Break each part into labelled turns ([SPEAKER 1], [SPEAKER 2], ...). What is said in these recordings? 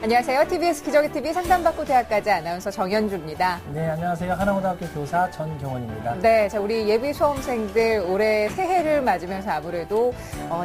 [SPEAKER 1] 안녕하세요. TBS 기적의 TV 상담받고 대학까지 아나운서 정현주입니다.
[SPEAKER 2] 네, 안녕하세요. 하나고등학교 교사 전경원입니다.
[SPEAKER 1] 네, 자, 우리 예비 수험생들 올해 새해를 맞으면서 아무래도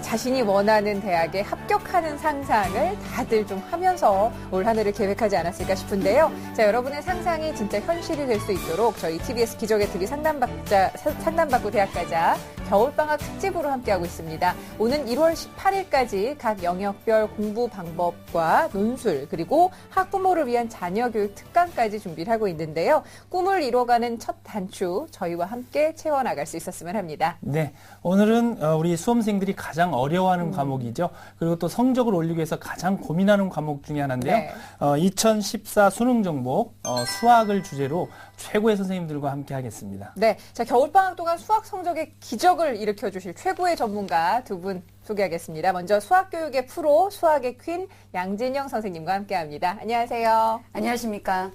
[SPEAKER 1] 자신이 원하는 대학에 합격하는 상상을 다들 좀 하면서 올 한 해를 계획하지 않았을까 싶은데요. 자, 여러분의 상상이 진짜 현실이 될 수 있도록 저희 TBS 기적의 TV 상담받고 대학가자 겨울방학 특집으로 함께하고 있습니다. 오는 1월 18일까지 각 영역별 공부 방법과 논술 그리고 학부모를 위한 자녀교육 특강까지 준비를 하고 있는데요. 꿈을 이뤄가는 첫 단추 저희와 함께 채워나갈 수 있었으면 합니다.
[SPEAKER 2] 네, 오늘은 우리 수험생들이 가장 어려워하는 과목이죠. 그리고 또 성적을 올리기 위해서 가장 고민하는 과목 중에 하나인데요.
[SPEAKER 1] 네.
[SPEAKER 2] 2014 수능 정복 수학을 주제로 최고의 선생님들과 함께 하겠습니다.
[SPEAKER 1] 네, 자 겨울방학 동안 수학 성적의 기적을 일으켜주실 최고의 전문가 두 분 소개하겠습니다. 먼저 수학교육의 프로, 수학의 퀸 양진영 선생님과 함께합니다. 안녕하세요.
[SPEAKER 3] 안녕하십니까.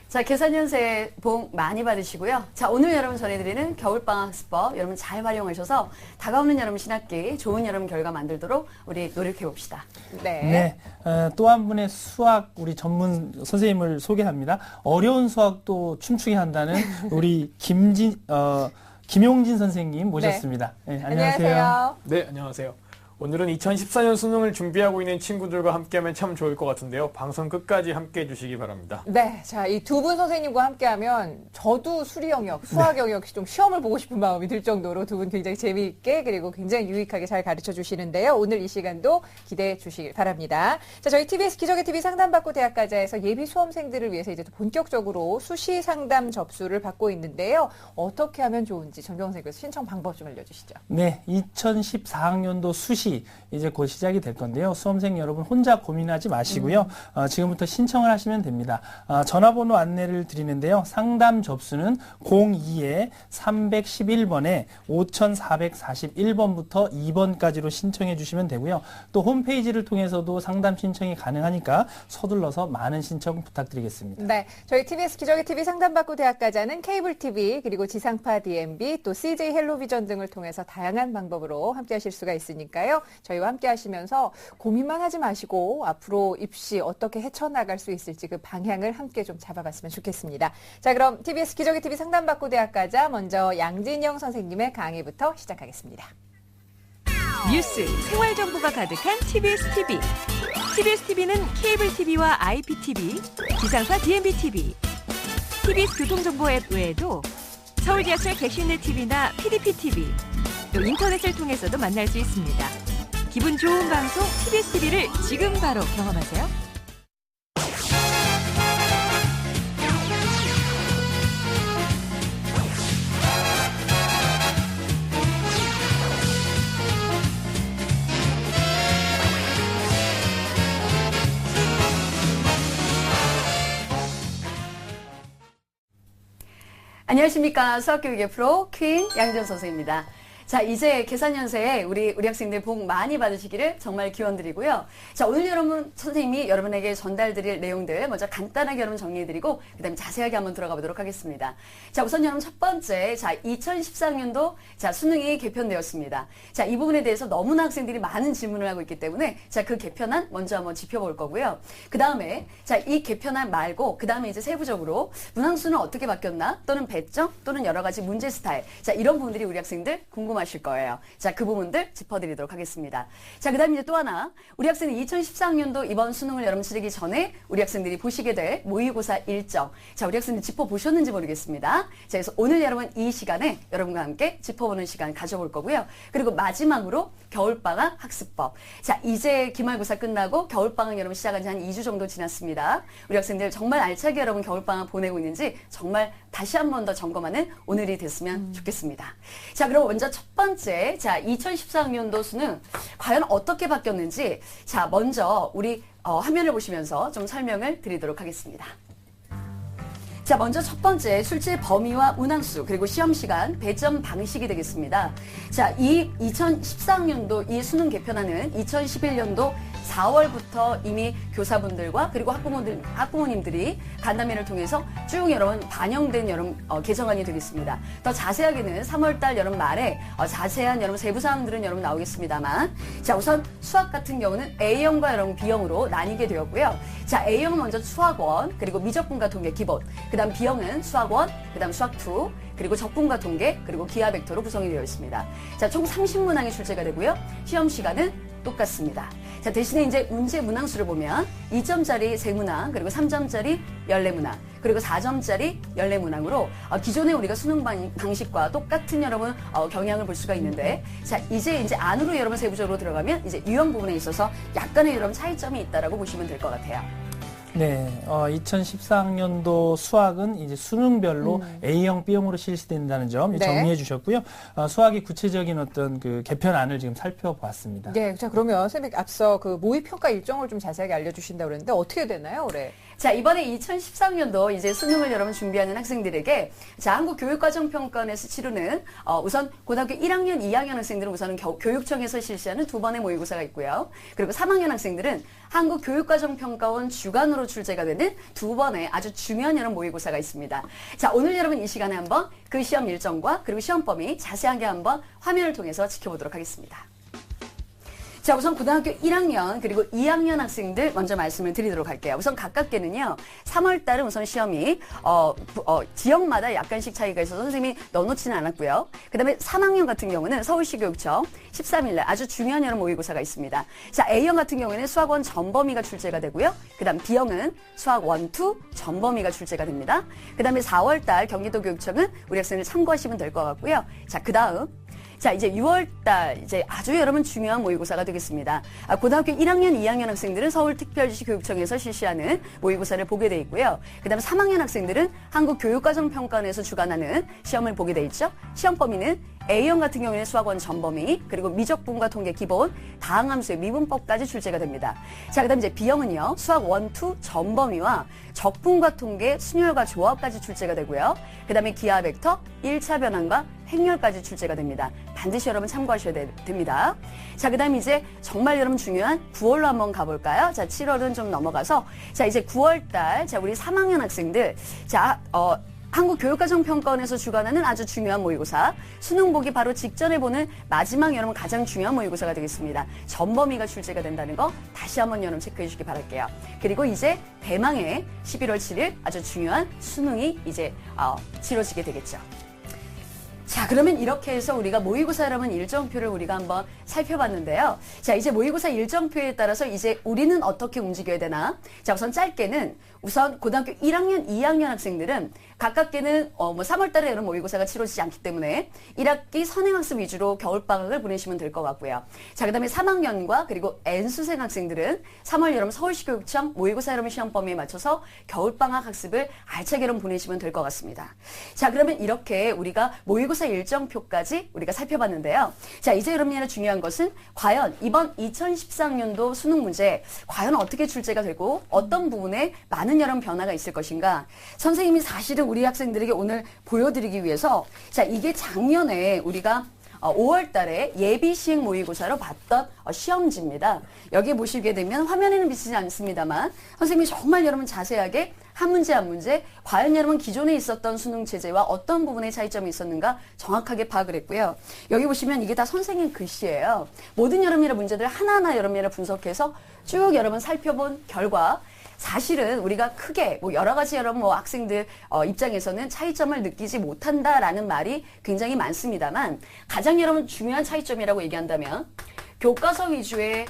[SPEAKER 3] 자, 계산연세 복 많이 받으시고요. 자, 오늘 여러분 전해드리는 겨울방학 학습법 여러분 잘 활용하셔서 다가오는 여러분 신학기 좋은 여러분 결과 만들도록 우리 노력해봅시다.
[SPEAKER 1] 네.
[SPEAKER 2] 또 한 분의 수학 우리 전문 선생님을 소개합니다. 어려운 수학도 춤추게 한다는 우리 김용진 선생님 모셨습니다.
[SPEAKER 1] 네.
[SPEAKER 2] 네, 안녕하세요.
[SPEAKER 4] 네, 안녕하세요. 오늘은 2014년 수능을 준비하고 있는 친구들과 함께하면 참 좋을 것 같은데요. 방송 끝까지 함께해 주시기 바랍니다.
[SPEAKER 1] 네, 자, 이 두 분 선생님과 함께하면 저도 수리 영역, 수학 영역 좀 시험을 보고 싶은 마음이 들 정도로 두 분 굉장히 재미있게 그리고 굉장히 유익하게 잘 가르쳐 주시는데요. 오늘 이 시간도 기대해 주시길 바랍니다. 자, 저희 TBS 기적의 TV 상담받고 대학가자에서 예비 수험생들을 위해서 이제 본격적으로 수시 상담 접수를 받고 있는데요. 어떻게 하면 좋은지 전경 선생님께서 신청 방법 좀 알려주시죠.
[SPEAKER 2] 네, 2014학년도 수시 이제 곧 시작이 될 건데요. 수험생 여러분 혼자 고민하지 마시고요. 지금부터 신청을 하시면 됩니다. 전화번호 안내를 드리는데요. 상담 접수는 02-311번에 5441번부터 2번까지로 신청해 주시면 되고요. 또 홈페이지를 통해서도 상담 신청이 가능하니까 서둘러서 많은 신청 부탁드리겠습니다.
[SPEAKER 1] 네, 저희 TBS 기적의 TV 상담받고 대학가자는 케이블 TV 그리고 지상파 DMB 또 CJ 헬로비전 등을 통해서 다양한 방법으로 함께하실 수가 있으니까요. 저희와 함께 하시면서 고민만 하지 마시고 앞으로 입시 어떻게 헤쳐나갈 수 있을지 그 방향을 함께 좀 잡아봤으면 좋겠습니다. 자, 그럼 TBS 기적의 TV 상담받고 대학가자 먼저 양진영 선생님의 강의부터 시작하겠습니다.
[SPEAKER 5] 뉴스, 생활 정보가 가득한 TBS TV. TBS TV는 케이블 TV와 IPTV, 지상파 DMB TV, TBS 교통정보 앱 외에도 서울지하철 객실내 TV나 PDP TV, 또 인터넷을 통해서도 만날 수 있습니다. 기분 좋은 방송 TBS TV를 지금 바로 경험하세요.
[SPEAKER 3] 안녕하십니까. 수학교육의 프로 퀸 양지영 선생입니다. 자, 이제 계산연세에 우리 학생들 복 많이 받으시기를 정말 기원드리고요. 자, 오늘 여러분 선생님이 여러분에게 전달드릴 내용들 먼저 간단하게 여러분 정리해드리고 그다음에 자세하게 한번 들어가 보도록 하겠습니다. 자, 우선 여러분 첫 번째, 자, 2014학년도 자 수능이 개편되었습니다. 자, 이 부분에 대해서 너무나 학생들이 많은 질문을 하고 있기 때문에 자, 그 개편안 먼저 한번 짚어볼 거고요. 그 다음에 자, 이 개편안 말고 그 다음에 이제 세부적으로 문항수는 어떻게 바뀌었나 또는 배점 또는 여러 가지 문제 스타일 자, 이런 부분들이 우리 학생들 궁금하실 거예요. 자, 그 부분들 짚어드리도록 하겠습니다. 자, 그 다음에 이제 또 하나 우리 학생들 2014학년도 이번 수능을 여러분 치르기 전에 우리 학생들이 보시게 될 모의고사 일정 자, 우리 학생들 짚어보셨는지 모르겠습니다. 자, 그래서 오늘 여러분 이 시간에 여러분과 함께 짚어보는 시간 가져볼 거고요. 그리고 마지막으로 겨울방학 학습법 자, 이제 기말고사 끝나고 겨울방학 여러분 시작한 지 한 2주 정도 지났습니다. 우리 학생들 정말 알차게 여러분 겨울방학 보내고 있는지 정말 다시 한 번 더 점검하는 오늘이 됐으면 좋겠습니다. 자, 그럼 먼저 첫 번째, 자, 2014학년도 수능 과연 어떻게 바뀌었는지, 자, 먼저 우리 화면을 보시면서 좀 설명을 드리도록 하겠습니다. 자, 먼저 첫 번째 출제 범위와 문항수 그리고 시험 시간 배점 방식이 되겠습니다. 자, 이 2014학년도 이 수능 개편안은 2011년도 4월부터 이미 교사분들과 그리고 학부모님들이 간담회를 통해서 쭉 여러분 반영된 여러분 개정안이 되겠습니다. 더 자세하게는 3월달 여러분 말에 자세한 여러분 세부 사항들은 여러분 나오겠습니다만, 자, 우선 수학 같은 경우는 A형과 여러분 B형으로 나뉘게 되었고요. 자, A형은 먼저 수학원 그리고 미적분과 통계 기본, 그다음 B형은 수학원, 그다음 수학2, 그리고 적분과 통계, 그리고 기하 벡터로 구성이 되어 있습니다. 자, 총 30문항이 출제가 되고요. 시험 시간은 똑같습니다. 자, 대신에 이제 문제 문항수를 보면 2점짜리 3문항, 그리고 3점짜리 14문항, 그리고 4점짜리 14문항으로 기존에 우리가 수능 방식과 똑같은 여러분 경향을 볼 수가 있는데, 자, 이제 안으로 여러분 세부적으로 들어가면 이제 유형 부분에 있어서 약간의 여러분 차이점이 있다라고 보시면 될 것 같아요.
[SPEAKER 2] 네, 2014학년도 수학은 이제 수능별로 A형, B형으로 실시된다는 점
[SPEAKER 1] 네.
[SPEAKER 2] 정리해 주셨고요. 수학의 구체적인 어떤 그 개편안을 지금 살펴보았습니다.
[SPEAKER 1] 네, 자 그러면 선생님 앞서 그 모의평가 일정을 좀 자세하게 알려주신다고 그랬는데 어떻게 되나요, 올해?
[SPEAKER 3] 자, 이번에 2013년도 이제 수능을 여러분 준비하는 학생들에게, 자, 한국교육과정평가원에서 치르는 우선 고등학교 1학년, 2학년 학생들은 우선은 교육청에서 실시하는 2번의 모의고사가 있고요. 그리고 3학년 학생들은 한국교육과정평가원 주관으로 출제가 되는 2번의 아주 중요한 여러분 모의고사가 있습니다. 자, 오늘 여러분 이 시간에 한번 그 시험 일정과 그리고 시험 범위 자세하게 한번 화면을 통해서 지켜보도록 하겠습니다. 자, 우선 고등학교 1학년 그리고 2학년 학생들 먼저 말씀을 드리도록 할게요. 우선 가깝게는요, 3월 달은 우선 시험이 지역마다 약간씩 차이가 있어서 선생님이 넣어놓지는 않았고요. 그 다음에 3학년 같은 경우는 서울시 교육청 13일 날 아주 중요한 여러 모의고사가 있습니다. 자, A형 같은 경우에는 수학원 전범위가 출제가 되고요. 그 다음 B형은 수학 1, 2 전범위가 출제가 됩니다. 그 다음에 4월 달 경기도 교육청은 우리 학생들 참고하시면 될 것 같고요. 자, 그 다음 자, 이제 6월달 이제 아주 여러분 중요한 모의고사가 되겠습니다. 고등학교 1학년, 2학년 학생들은 서울특별시 교육청에서 실시하는 모의고사를 보게 돼 있고요. 그다음에 3학년 학생들은 한국교육과정평가원에서 주관하는 시험을 보게 돼 있죠. 시험 범위는 A형 같은 경우에는 수학원 전범위, 그리고 미적분과 통계 기본, 다항함수의 미분법까지 출제가 됩니다. 자, 그다음 이제 B형은요, 수학 1, 2 전범위와 적분과 통계, 순열과 조합까지 출제가 되고요. 그다음에 기하 벡터, 1차 변환과 행렬까지 출제가 됩니다. 반드시 여러분 참고하셔야 됩니다. 자, 그다음 이제 정말 여러분 중요한 9월로 한번 가볼까요? 자, 7월은 좀 넘어가서, 자, 이제 9월달, 자, 우리 3학년 학생들, 자, 한국교육과정평가원에서 주관하는 아주 중요한 모의고사, 수능 보기 바로 직전에 보는 마지막 여러분 가장 중요한 모의고사가 되겠습니다. 전범위가 출제가 된다는 거 다시 한번 여러분 체크해 주시기 바랄게요. 그리고 이제 대망의 11월 7일 아주 중요한 수능이 이제 치러지게 되겠죠. 자, 그러면 이렇게 해서 우리가 모의고사 여러분 일정표를 우리가 한번 살펴봤는데요. 자, 이제 모의고사 일정표에 따라서 이제 우리는 어떻게 움직여야 되나? 자, 우선 짧게는 우선 고등학교 1학년, 2학년 학생들은 가깝게는 3월 달에 이런 모의고사가 치러지지 않기 때문에 1학기 선행학습 위주로 겨울방학을 보내시면 될 것 같고요. 자, 그 다음에 3학년과 그리고 N수생 학생들은 3월 여러분 서울시 교육청 모의고사 여러분 시험 범위에 맞춰서 겨울방학 학습을 알차게 여러분 보내시면 될 것 같습니다. 자, 그러면 이렇게 우리가 모의고사 일정표까지 우리가 살펴봤는데요. 자, 이제 여러분이 중요한 것은 과연 이번 2014학년도 수능 문제 과연 어떻게 출제가 되고 어떤 부분에 많은 여러분 변화가 있을 것인가? 선생님이 사실은 우리 학생들에게 오늘 보여드리기 위해서, 자, 이게 작년에 우리가 5월 달에 예비 시행 모의고사로 봤던 시험지입니다. 여기 보시게 되면 화면에는 비치지 않습니다만 선생님이 정말 여러분 자세하게 한 문제 한 문제 과연 여러분 기존에 있었던 수능 체제와 어떤 부분에 차이점이 있었는가 정확하게 파악을 했고요. 여기 보시면 이게 다 선생님 글씨예요. 모든 여러분의 문제들 하나하나 여러분이 분석해서 쭉 여러분 살펴본 결과 사실은 우리가 크게 여러 가지 여러분 학생들 입장에서는 차이점을 느끼지 못한다라는 말이 굉장히 많습니다만 가장 여러분 중요한 차이점이라고 얘기한다면 교과서 위주의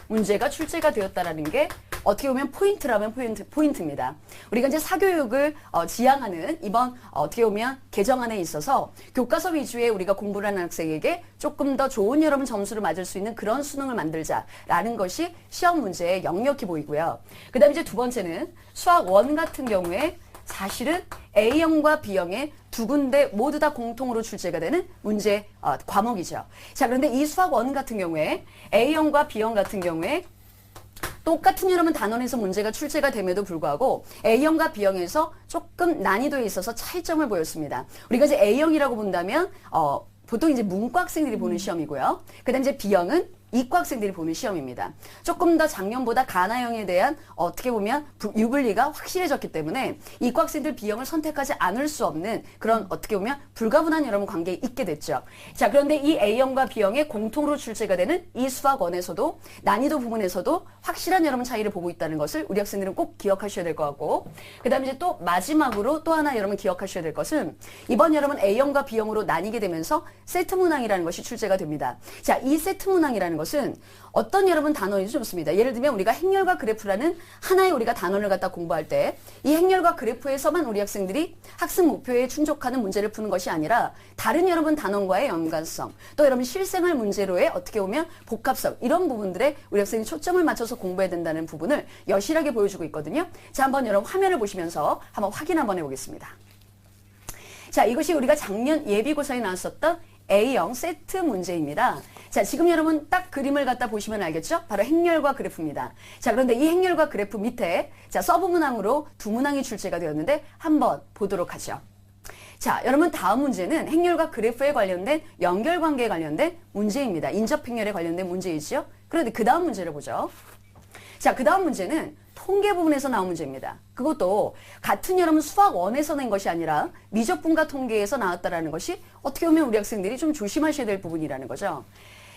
[SPEAKER 3] 문제가 출제가 되었다라는 게 어떻게 보면 포인트라면 포인트입니다. 우리가 이제 사교육을 지향하는 이번 어떻게 보면 개정안에 있어서 교과서 위주의 우리가 공부를 하는 학생에게 조금 더 좋은 여러분 점수를 맞을 수 있는 그런 수능을 만들자라는 것이 시험 문제의 영역이 보이고요. 그 다음에 이제 두 번째는 수학 1 같은 경우에 사실은 A형과 B형의 두 군데 모두 다 공통으로 출제가 되는 문제 과목이죠. 자, 그런데 이 수학 1 같은 경우에 A형과 B형 같은 경우에 똑같은 여러분 단원에서 문제가 출제가 됨에도 불구하고 A형과 B형에서 조금 난이도에 있어서 차이점을 보였습니다. 우리가 이제 A형이라고 본다면 보통 이제 문과 학생들이 보는 시험이고요. 그다음 이제 B형은 이과 학생들이 보는 시험입니다. 조금 더 작년보다 가나형에 대한 어떻게 보면 유불리가 확실해졌기 때문에 이과 학생들 B형을 선택하지 않을 수 없는 그런 어떻게 보면 불가분한 여러분 관계에 있게 됐죠. 자, 그런데 이 A형과 B형의 공통으로 출제가 되는 이 수학원에서도 난이도 부분에서도 확실한 여러분 차이를 보고 있다는 것을 우리 학생들은 꼭 기억하셔야 될 것 같고, 그 다음에 이제 또 마지막으로 또 하나 여러분 기억하셔야 될 것은 이번 여러분 A형과 B형으로 나뉘게 되면서 세트 문항이라는 것이 출제가 됩니다. 자, 이 세트 문항이라는 것은 어떤 여러분 단원이 좋습니다. 예를 들면 우리가 행렬과 그래프라는 하나의 우리가 단원을 갖다 공부할 때 이 행렬과 그래프에서만 우리 학생들이 학습 목표에 충족하는 문제를 푸는 것이 아니라 다른 여러분 단원과의 연관성, 또 여러분 실생활 문제로의 어떻게 보면 복합성, 이런 부분들에 우리 학생이 초점을 맞춰서 공부해야 된다는 부분을 여실하게 보여주고 있거든요. 자, 한번 여러분 화면을 보시면서 한번 확인 한번 해보겠습니다. 자, 이것이 우리가 작년 예비고사에 나왔었던 A형 세트 문제입니다. 자, 지금 여러분 딱 그림을 갖다 보시면 알겠죠? 바로 행렬과 그래프입니다. 자, 그런데 이 행렬과 그래프 밑에 자, 서브 문항으로 두 문항이 출제가 되었는데 한번 보도록 하죠. 자, 여러분 다음 문제는 행렬과 그래프에 관련된 연결관계에 관련된 문제입니다. 인접행렬에 관련된 문제이죠. 그런데 그 다음 문제를 보죠. 자, 그 다음 문제는 통계 부분에서 나온 문제입니다. 그것도 같은 여러분 수학 1에서 낸 것이 아니라 미적분과 통계에서 나왔다라는 것이 어떻게 보면 우리 학생들이 좀 조심하셔야 될 부분이라는 거죠.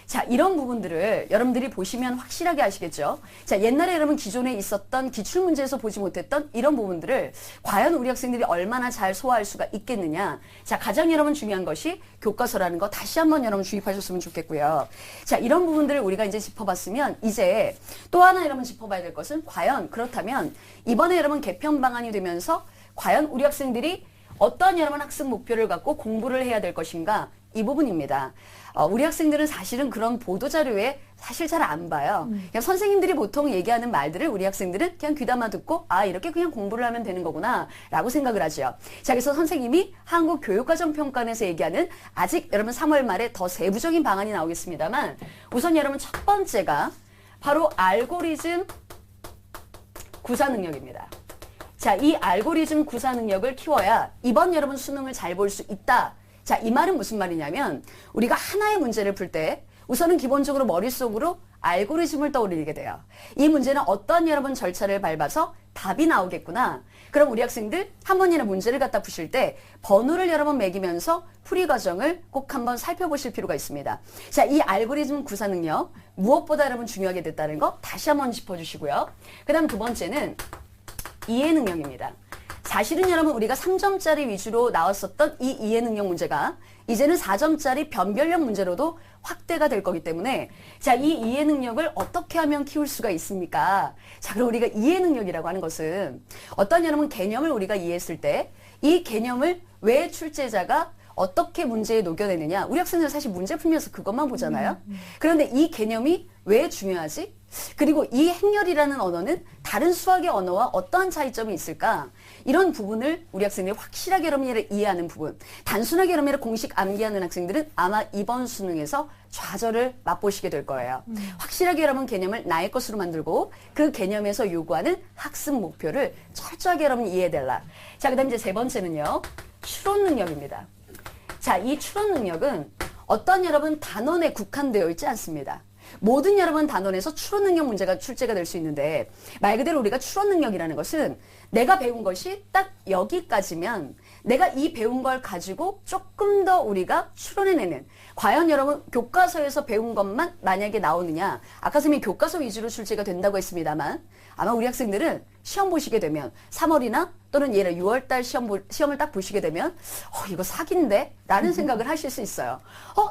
[SPEAKER 3] 자, 이런 부분들을 여러분들이 보시면 확실하게 아시겠죠? 자, 옛날에 여러분 기존에 있었던 기출문제에서 보지 못했던 이런 부분들을 과연 우리 학생들이 얼마나 잘 소화할 수가 있겠느냐. 자, 가장 여러분 중요한 것이 교과서라는 거 다시 한번 여러분 주입하셨으면 좋겠고요. 자, 이런 부분들을 우리가 이제 짚어봤으면 이제 또 하나 여러분 짚어봐야 될 것은 과연 그렇다면 이번에 여러분 개편 방안이 되면서 과연 우리 학생들이 어떠한 여러분 학습 목표를 갖고 공부를 해야 될 것인가, 이 부분입니다. 우리 학생들은 사실은 그런 보도자료에 사실 잘 안 봐요. 그냥 선생님들이 보통 얘기하는 말들을 우리 학생들은 그냥 귀담아 듣고 아, 이렇게 그냥 공부를 하면 되는 거구나 라고 생각을 하죠. 자, 그래서 선생님이 한국교육과정평가원에서 얘기하는 아직 여러분 3월 말에 더 세부적인 방안이 나오겠습니다만 우선 여러분 첫 번째가 바로 알고리즘 구사 능력입니다. 자, 이 알고리즘 구사 능력을 키워야 이번 여러분 수능을 잘 볼 수 있다. 자, 이 말은 무슨 말이냐면 우리가 하나의 문제를 풀 때 우선은 기본적으로 머릿속으로 알고리즘을 떠올리게 돼요. 이 문제는 어떤 여러분 절차를 밟아서 답이 나오겠구나. 그럼 우리 학생들 한 번이나 문제를 갖다 푸실 때 번호를 여러 번 매기면서 풀이 과정을 꼭 한번 살펴보실 필요가 있습니다. 자, 이 알고리즘 구사 능력 무엇보다 여러분 중요하게 됐다는 거 다시 한번 짚어주시고요. 그 다음 두 번째는 이해 능력입니다. 사실은 여러분 우리가 3점짜리 위주로 나왔었던 이 이해 능력 문제가 이제는 4점짜리 변별력 문제로도 확대가 될 거기 때문에 자, 이 이해 능력을 어떻게 하면 키울 수가 있습니까? 자, 그럼 우리가 이해 능력이라고 하는 것은 어떤 여러분 개념을 우리가 이해했을 때 이 개념을 왜 출제자가 어떻게 문제에 녹여내느냐. 우리 학생들은 사실 문제 풀면서 그것만 보잖아요. 그런데 이 개념이 왜 중요하지? 그리고 이 행렬이라는 언어는 다른 수학의 언어와 어떠한 차이점이 있을까? 이런 부분을 우리 학생들이 확실하게 여러분이 이해하는 부분. 단순하게 여러분이 공식 암기하는 학생들은 아마 이번 수능에서 좌절을 맛보시게 될 거예요. 확실하게 여러분 개념을 나의 것으로 만들고 그 개념에서 요구하는 학습 목표를 철저하게 여러분 이해해달라. 자, 그 다음 이제 세 번째는요. 추론 능력입니다. 자, 이 추론 능력은 어떤 여러분 단원에 국한되어 있지 않습니다. 모든 여러분 단원에서 추론 능력 문제가 출제가 될 수 있는데 말 그대로 우리가 추론 능력이라는 것은 내가 배운 것이 딱 여기까지면 내가 이 배운 걸 가지고 조금 더 우리가 추론해내는 과연 여러분 교과서에서 배운 것만 만약에 나오느냐. 아까 선생님이 교과서 위주로 출제가 된다고 했습니다만 아마 우리 학생들은 시험 보시게 되면 3월이나 또는 예를 6월달 시험을 딱 보시게 되면 이거 사기인데? 라는 생각을 하실 수 있어요.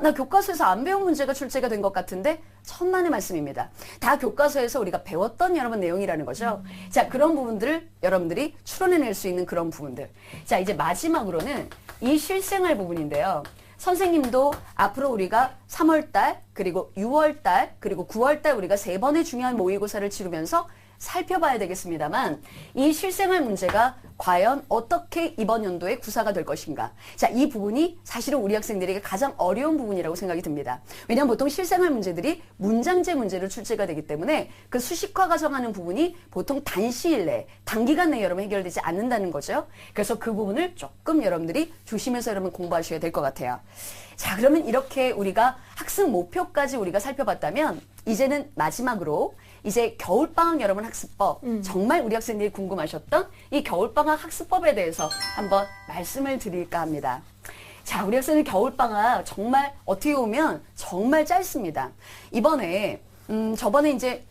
[SPEAKER 3] 나 교과서에서 안 배운 문제가 출제가 된 것 같은데 천만의 말씀입니다. 다 교과서에서 우리가 배웠던 여러분 내용이라는 거죠. 자, 그런 부분들을 여러분들이 추론해낼 수 있는 그런 부분들. 자, 이제 마지막으로는 이 실생활 부분인데요. 선생님도 앞으로 우리가 3월달 그리고 6월달 그리고 9월달 우리가 3번의 중요한 모의고사를 치르면서 살펴봐야 되겠습니다만 이 실생활 문제가 과연 어떻게 이번 연도에 구사가 될 것인가. 자, 이 부분이 사실은 우리 학생들에게 가장 어려운 부분이라고 생각이 듭니다. 왜냐하면 보통 실생활 문제들이 문장제 문제로 출제가 되기 때문에 그 수식화가 정하는 부분이 보통 단시일 내에 단기간 내에 여러분 해결되지 않는다는 거죠. 그래서 그 부분을 조금 여러분들이 조심해서 여러분 공부하셔야 될 것 같아요. 자, 그러면 이렇게 우리가 학습 목표까지 우리가 살펴봤다면 이제는 마지막으로 이제 겨울방학 여러분 학습법 정말 우리 학생들이 궁금하셨던 이 겨울방학 학습법에 대해서 한번 말씀을 드릴까 합니다. 자, 우리 학생들 겨울방학 정말 어떻게 보면 정말 짧습니다. 이번에 저번에 이제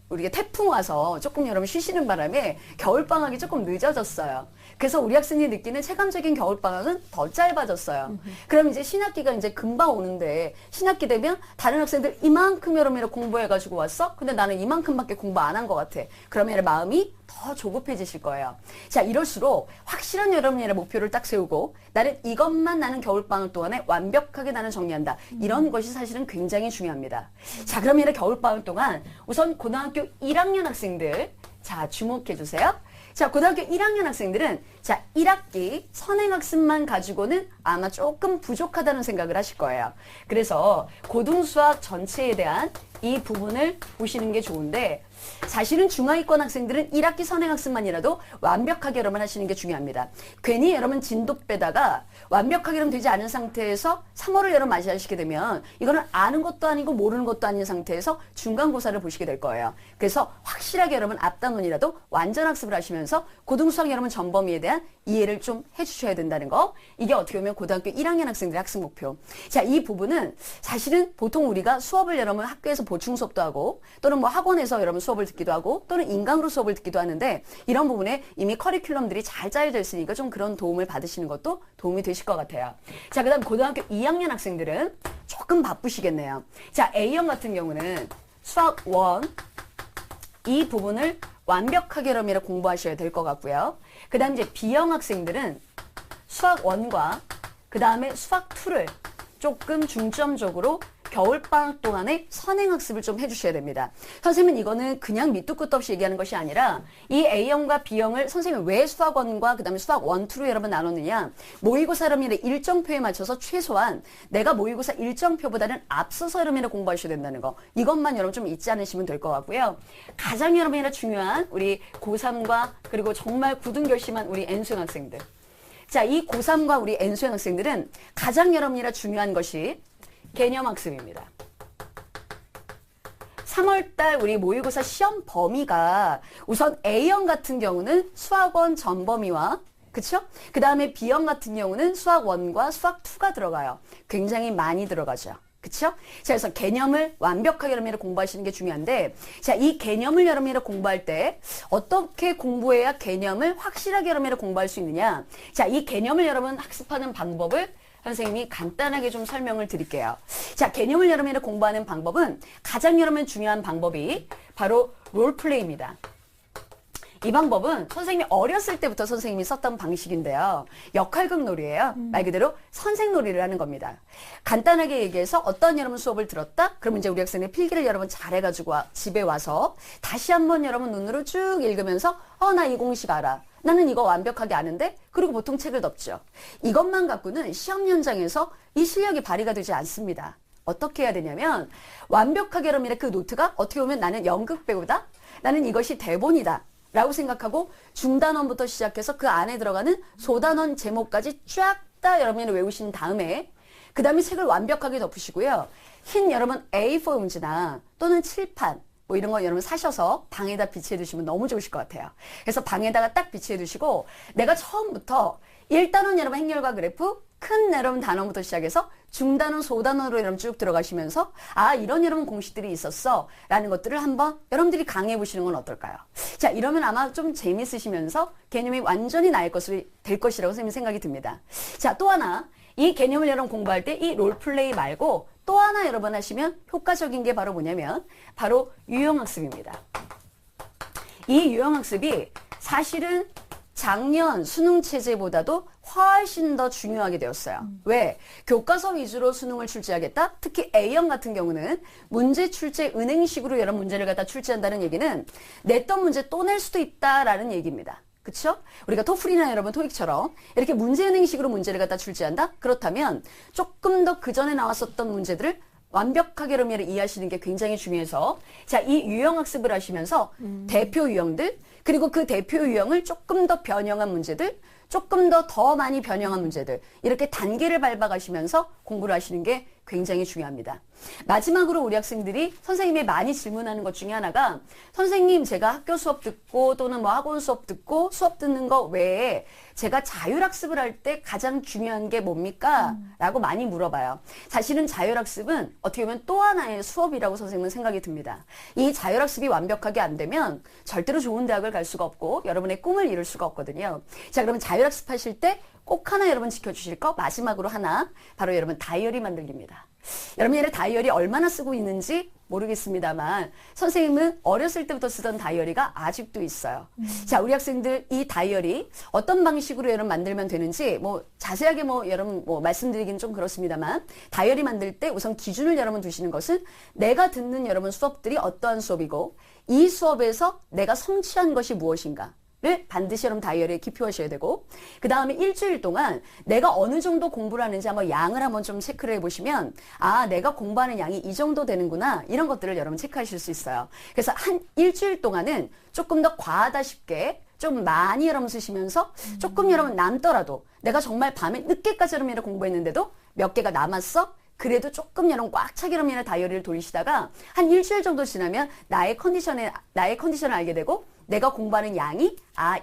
[SPEAKER 3] 우리가 태풍 와서 조금 여러분 쉬시는 바람에 겨울방학이 조금 늦어졌어요. 그래서 우리 학생들이 느끼는 체감적인 겨울방학은 더 짧아졌어요. 그럼 이제 신학기가 이제 금방 오는데 신학기 되면 다른 학생들 이만큼 여러분이 공부해가지고 왔어? 근데 나는 이만큼밖에 공부 안 한 것 같아. 그러면 마음이 더 조급해지실 거예요. 자, 이럴수록 확실한 여러분의 목표를 딱 세우고 나는 겨울방학 동안에 완벽하게 나는 정리한다. 이런 것이 사실은 굉장히 중요합니다. 자, 그러면 겨울방학 동안 우선 고등학교 1학년 학생들 자, 주목해 주세요. 자, 고등학교 1학년 학생들은 자, 1학기 선행학습만 가지고는 아마 조금 부족하다는 생각을 하실 거예요. 그래서 고등수학 전체에 대한 이 부분을 보시는 게 좋은데 사실은 중하위권 학생들은 1학기 선행학습만이라도 완벽하게 여러분 하시는 게 중요합니다. 괜히 여러분 진도 빼다가 완벽하게 여러분 되지 않은 상태에서 3월을 여러분 맞이하시게 되면 이거는 아는 것도 아니고 모르는 것도 아닌 상태에서 중간고사를 보시게 될 거예요. 그래서 확실하게 여러분 앞단원이라도 완전 학습을 하시면서 고등수학 여러분 전범위에 대한 이해를 좀 해주셔야 된다는 거. 이게 어떻게 보면 고등학교 1학년 학생들의 학습 목표. 자, 이 부분은 사실은 보통 우리가 수업을 여러분 학교에서 보충 수업도 하고 또는 뭐 학원에서 여러분 수업을 듣기도 하고 또는 인강으로 수업을 듣기도 하는데 이런 부분에 이미 커리큘럼들이 잘 짜여져 있으니까 좀 그런 도움을 받으시는 것도 도움이 되실 것 같아요. 자, 그 다음 고등학교 2학년 학생들은 조금 바쁘시겠네요. 자, A형 같은 경우는 수학 1 이 부분을 완벽하게 여러분이 공부하셔야 될 것 같고요. 그 다음 이제 B형 학생들은 수학 1과 그 다음에 수학 2를 조금 중점적으로 겨울방학 동안에 선행학습을 좀 해주셔야 됩니다. 선생님은 이거는 그냥 밑도 끝도 없이 얘기하는 것이 아니라 이 A형과 B형을 선생님이 왜 수학 1과 그 다음에 수학 1, 2로 여러분 나눴느냐. 모의고사 여러분의 일정표에 맞춰서 최소한 내가 모의고사 일정표보다는 앞서서 여러분이 공부하셔야 된다는 거. 이것만 여러분 좀 잊지 않으시면 될 것 같고요. 가장 여러분이 중요한 우리 고3과 그리고 정말 굳은 결심한 우리 N수형 학생들. 자, 이 고3과 우리 N수형 학생들은 가장 여러분이라 중요한 것이 개념학습입니다. 3월달 우리 모의고사 시험 범위가 우선 A형 같은 경우는 수학원 전범위와 그쵸? 그 다음에 B형 같은 경우는 수학 1과 수학 2가 들어가요. 굉장히 많이 들어가죠. 그쵸? 자, 그래서 개념을 완벽하게 여러분이 공부하시는 게 중요한데, 자, 이 개념을 여러분이 공부할 때 어떻게 공부해야 개념을 확실하게 여러분이 공부할 수 있느냐? 자, 이 개념을 여러분 학습하는 방법을 선생님이 간단하게 좀 설명을 드릴게요. 자, 개념을 여러분이 공부하는 방법은 가장 여러분 중요한 방법이 바로 롤플레이입니다. 이 방법은 선생님이 어렸을 때부터 선생님이 썼던 방식인데요. 역할극 놀이예요. 말 그대로 선생놀이를 하는 겁니다. 간단하게 얘기해서 어떤 여러분 수업을 들었다? 그러면 이제 우리 학생의 필기를 여러분 잘해가지고 집에 와서 다시 한번 여러분 눈으로 쭉 읽으면서 나 이 공식 알아. 나는 이거 완벽하게 아는데? 그리고 보통 책을 덮죠. 이것만 갖고는 시험 현장에서 이 실력이 발휘가 되지 않습니다. 어떻게 해야 되냐면 완벽하게 여러분의 그 노트가 어떻게 보면 나는 연극 배우다? 나는 이것이 대본이다. 라고 생각하고 중단원부터 시작해서 그 안에 들어가는 소단원 제목까지 쫙 다 여러분이 외우신 다음에 그 다음에 책을 완벽하게 덮으시고요. 흰 여러분 A4 용지나 또는 칠판 뭐 이런 거 여러분 사셔서 방에다 비치해 두시면 너무 좋으실 것 같아요. 그래서 방에다가 딱 비치해 두시고 내가 처음부터 1단원 여러분 행렬과 그래프 큰 여러분 단원부터 시작해서 중단원, 소단원으로 여러분 쭉 들어가시면서 이런 여러분 공식들이 있었어 라는 것들을 한번 여러분들이 강의해 보시는 건 어떨까요? 자, 이러면 아마 좀 재밌으시면서 개념이 완전히 될 것이라고 선생님 생각이 듭니다. 자, 또 하나 이 개념을 여러분 공부할 때 이 롤플레이 말고 또 하나 여러분 하시면 효과적인 게 바로 뭐냐면 바로 유형학습입니다. 이 유형학습이 사실은 작년 수능 체제보다도 훨씬 더 중요하게 되었어요. 왜? 교과서 위주로 수능을 출제하겠다? 특히 A형 같은 경우는 문제 출제 은행식으로 여러 문제를 갖다 출제한다는 얘기는 냈던 문제 또 낼 수도 있다라는 얘기입니다. 그렇죠? 우리가 토플이나 여러분 토익처럼 이렇게 문제 은행식으로 문제를 갖다 출제한다? 그렇다면 조금 더 그 전에 나왔었던 문제들을 완벽하게 여러분이 이해하시는 게 굉장히 중요해서 자, 이 유형 학습을 하시면서 대표 유형들 그리고 그 대표 유형을 조금 더 변형한 문제들 조금 더 많이 변형한 문제들 이렇게 단계를 밟아가시면서 공부를 하시는 게 굉장히 중요합니다. 마지막으로 우리 학생들이 선생님이 많이 질문하는 것 중에 하나가 선생님 제가 학교 수업 듣고 또는 뭐 학원 수업 듣고 수업 듣는 거 외에 제가 자율학습을 할 때 가장 중요한 게 뭡니까? 라고 많이 물어봐요. 사실은 자율학습은 어떻게 보면 또 하나의 수업이라고 선생님은 생각이 듭니다. 이 자율학습이 완벽하게 안 되면 절대로 좋은 대학을 갈 수가 없고 여러분의 꿈을 이룰 수가 없거든요. 자, 그러면 자율학습 하실 때 꼭 하나 여러분 지켜주실 거 마지막으로 하나 바로 여러분 다이어리 만들기입니다. 여러분의 다이어리 얼마나 쓰고 있는지 모르겠습니다만 선생님은 어렸을 때부터 쓰던 다이어리가 아직도 있어요. 자, 우리 학생들 이 다이어리 어떤 방식으로 여러분 만들면 되는지 뭐 자세하게 뭐 여러분 뭐 말씀드리기는 좀 그렇습니다만 다이어리 만들 때 우선 기준을 여러분 두시는 것은 내가 듣는 여러분 수업들이 어떠한 수업이고 이 수업에서 내가 성취한 것이 무엇인가 를 반드시 여러분 다이어리에 기표하셔야 되고 그 다음에 일주일 동안 내가 어느 정도 공부를 하는지 한번 양을 한번 좀 체크를 해보시면 아 내가 공부하는 양이 이 정도 되는구나 이런 것들을 여러분 체크하실 수 있어요. 그래서 한 일주일 동안은 조금 더 과하다 싶게 좀 많이 여러분 쓰시면서 조금 여러분 남더라도 내가 정말 밤에 늦게까지 여러분 공부했는데도 몇 개가 남았어? 그래도 조금 여러분 꽉 차게 여러분 다이어리를 돌리시다가 한 일주일 정도 지나면 나의 컨디션을 알게 되고 내가 공부하는 양이